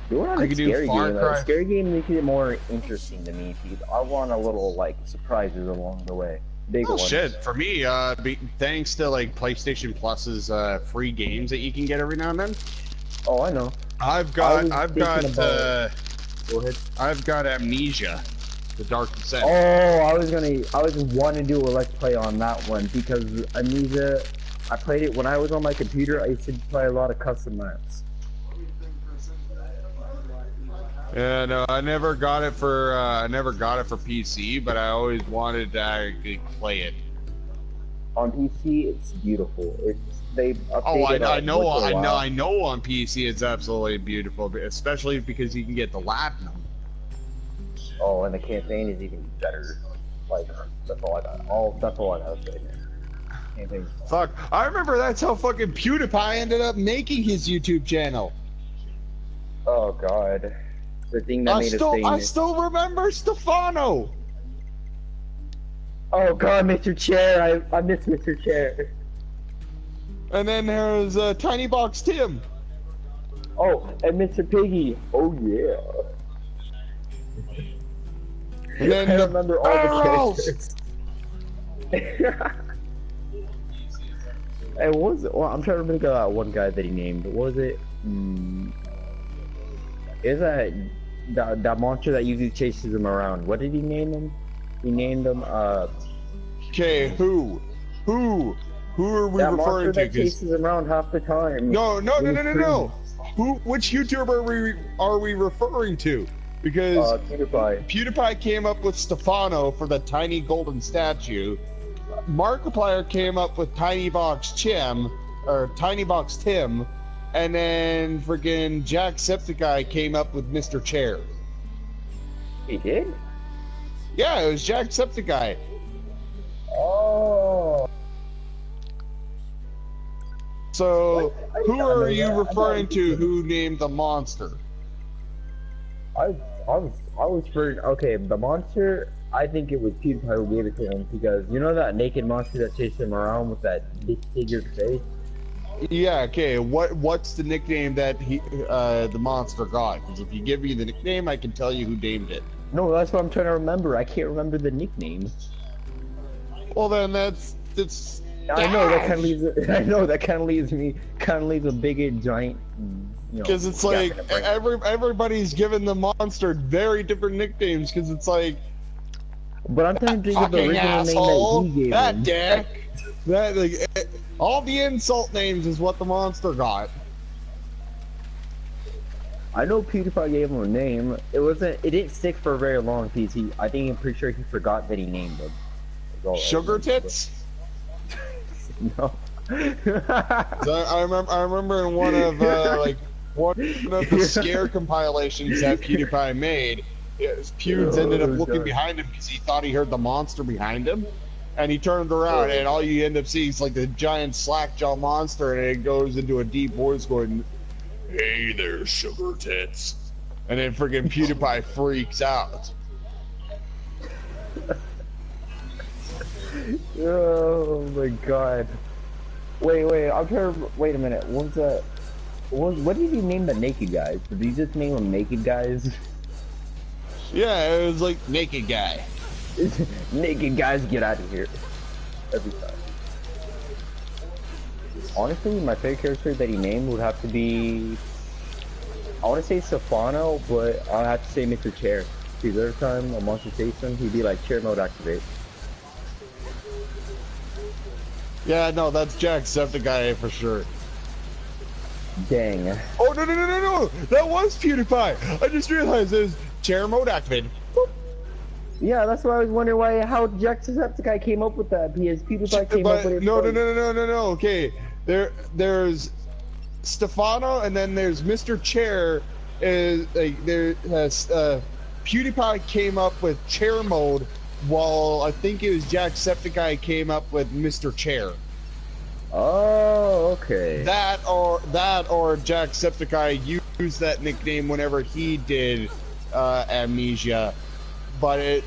I could do Far Cry. Scary game makes it more interesting to me, because I want a little, like, surprises along the way. Big ones. Shit, for me, thanks to, like, PlayStation Plus's free games that you can get every now and then. Oh, I know. I've got Amnesia, The Dark Descent. Oh, I was wanting to do a Let's Play on that one, because Amnesia, I played it when I was on my computer. I used to play a lot of custom maps. Yeah, no, I never got it for PC, but I always wanted to actually play it. On PC, it's beautiful. They updated I know on PC it's absolutely beautiful, especially because you can get the Platinum. Oh, and the campaign is even better. Like, that's all I got. That's all I got to say, man. Campaign. Fuck, I remember that's how fucking PewDiePie ended up making his YouTube channel. Oh god. The thing that made us famous. I still remember Stefano. Oh god, Mr. Chair, I miss Mr. Chair. And then there's Tiny Box Tim. Oh, and Mr. Piggy. Oh yeah. And then I remember all the characters. And what was it? Well, I'm trying to think of that one guy that he named. What was it? Is that monster that usually chases him around? What did he name him? He named him Okay, who are we that referring monster to? that chases him around half the time. No. Which YouTuber are we referring to? Because PewDiePie came up with Stefano for the tiny golden statue. Markiplier came up with Tiny Box Tim, and then friggin' Jacksepticeye came up with Mr. Chair. He did? Yeah, it was Jacksepticeye. Oh. So, who are you referring to who named the monster? I was for okay, the monster, I think it was PewDiePie who gave it to him, because you know that naked monster that chased him around with that disfigured face? Yeah, okay, what's the nickname that the monster got? Because if you give me the nickname, I can tell you who named it. No, that's what I'm trying to remember. I can't remember the nickname. Well then that's I know that kind of leaves a big giant, you know, because it's like everybody's given the monster very different nicknames, because it's like, but I'm trying to think of the original asshole, name that he gave that him. dick, that like all the insult names is what the monster got. I know PewDiePie gave him a name. It didn't stick for very long, because I'm pretty sure he forgot that he named him. Sugar Tits? No. I remember in one of the scare compilations that PewDiePie made, Pewds ended up looking behind him because he thought he heard the monster behind him, and he turned around, and all you end up seeing is like the giant slackjaw monster, and it goes into a deep voice going, "Hey there, Sugar Tits," and then friggin' PewDiePie freaks out. Oh my god. Wait, I'm trying to, wait a minute, what did he name the naked guys? Did he just name them naked guys? Yeah, it was like naked guy. Naked guys, get out of here. Every time. Honestly, my favorite character that he named would have to be, I want to say Stefano, but I'll have to say Mr. Chair. Because every time a monster chased him, he'd be like, chair mode activate. Yeah, no, that's Jacksepticeye for sure. Dang. Oh, no! That was PewDiePie! I just realized it was chair mode activated. Yeah, that's why I was wondering how Jacksepticeye came up with that. Because PewDiePie came up with it. No. Okay, there's Stefano, and then there's Mr. Chair. PewDiePie came up with chair mode, while I think it was Jacksepticeye came up with Mr. Chair. Oh, okay. That or Jacksepticeye used that nickname whenever he did Amnesia, but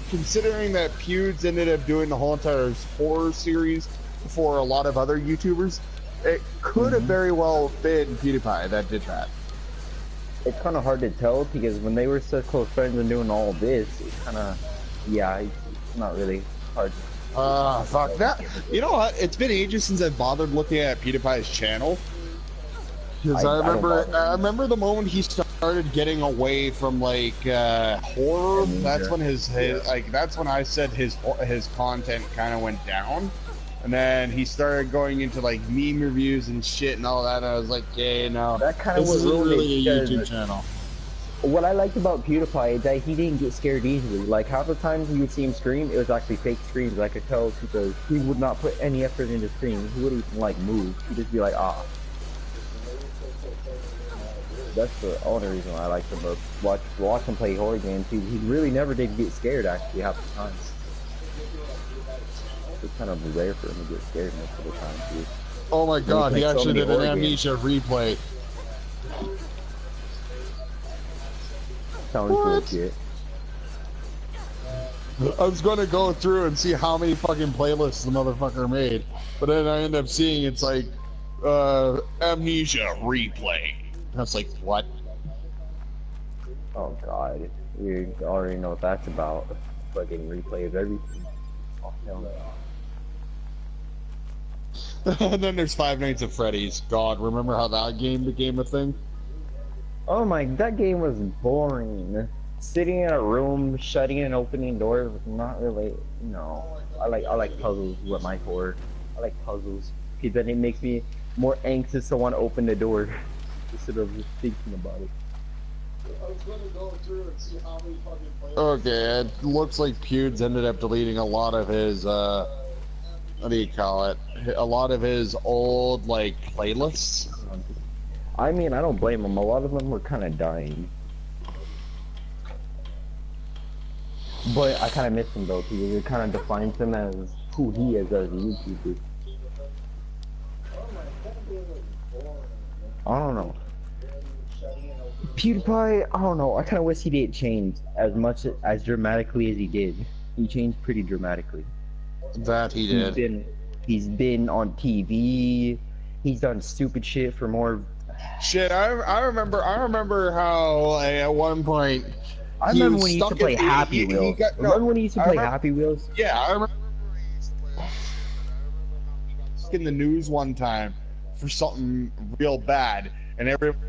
considering that Pewds ended up doing the whole entire horror series for a lot of other YouTubers, it could have very well been PewDiePie that did that. It's kind of hard to tell because when they were such close friends and doing all this, it's kind of, yeah, it's not really hard. Fuck that. You know what? It's been ages since I've bothered looking at PewDiePie's channel. Because I remember the moment he started getting away from like horror. That's when that's when I said his content kind of went down, and then he started going into like meme reviews and shit and all that. And I was like, yeah, no, that kind of was really a YouTube channel. What I liked about PewDiePie is that he didn't get scared easily. Like half the time you would see him scream, it was actually fake screams. I could tell because he would not put any effort into screaming. He wouldn't even like move. He'd just be like, ah. That's the only reason I liked him. But watch him play horror games. He really never did get scared actually half the time. It's kind of rare for him to get scared most of the time too. Oh my god, he actually did an Amnesia replay. Sounds legit. I was gonna go through and see how many fucking playlists the motherfucker made, but then I end up seeing it's like Amnesia replay. I was like, what? Oh god, you already know what that's about. Fucking replay of everything. Oh hell no. And then there's Five Nights at Freddy's. God, remember how that game became a thing? Oh my, that game was boring. Sitting in a room, shutting and opening doors was not really, no. I like puzzles with my horror. I like puzzles. Because then it makes me more anxious to want to open the door instead of just thinking about it. I was gonna go through and see how many fucking players. Okay, it looks like Pewds ended up deleting a lot of his, what do you call it? A lot of his old, like, playlists. I mean, I don't blame him. A lot of them were kind of dying. But I kind of miss him, though, because it kind of defines him as who he is as a YouTuber. I don't know. PewDiePie, I don't know. I kind of wish he didn't change as much, as dramatically as he did. He changed pretty dramatically. That he did. He's been on TV. He's done stupid shit for more. Shit, I remember how at one point. I remember when he used to play Happy Wheels. Remember when he used to play Happy Wheels? Yeah, I remember in the news one time for something real bad, and everybody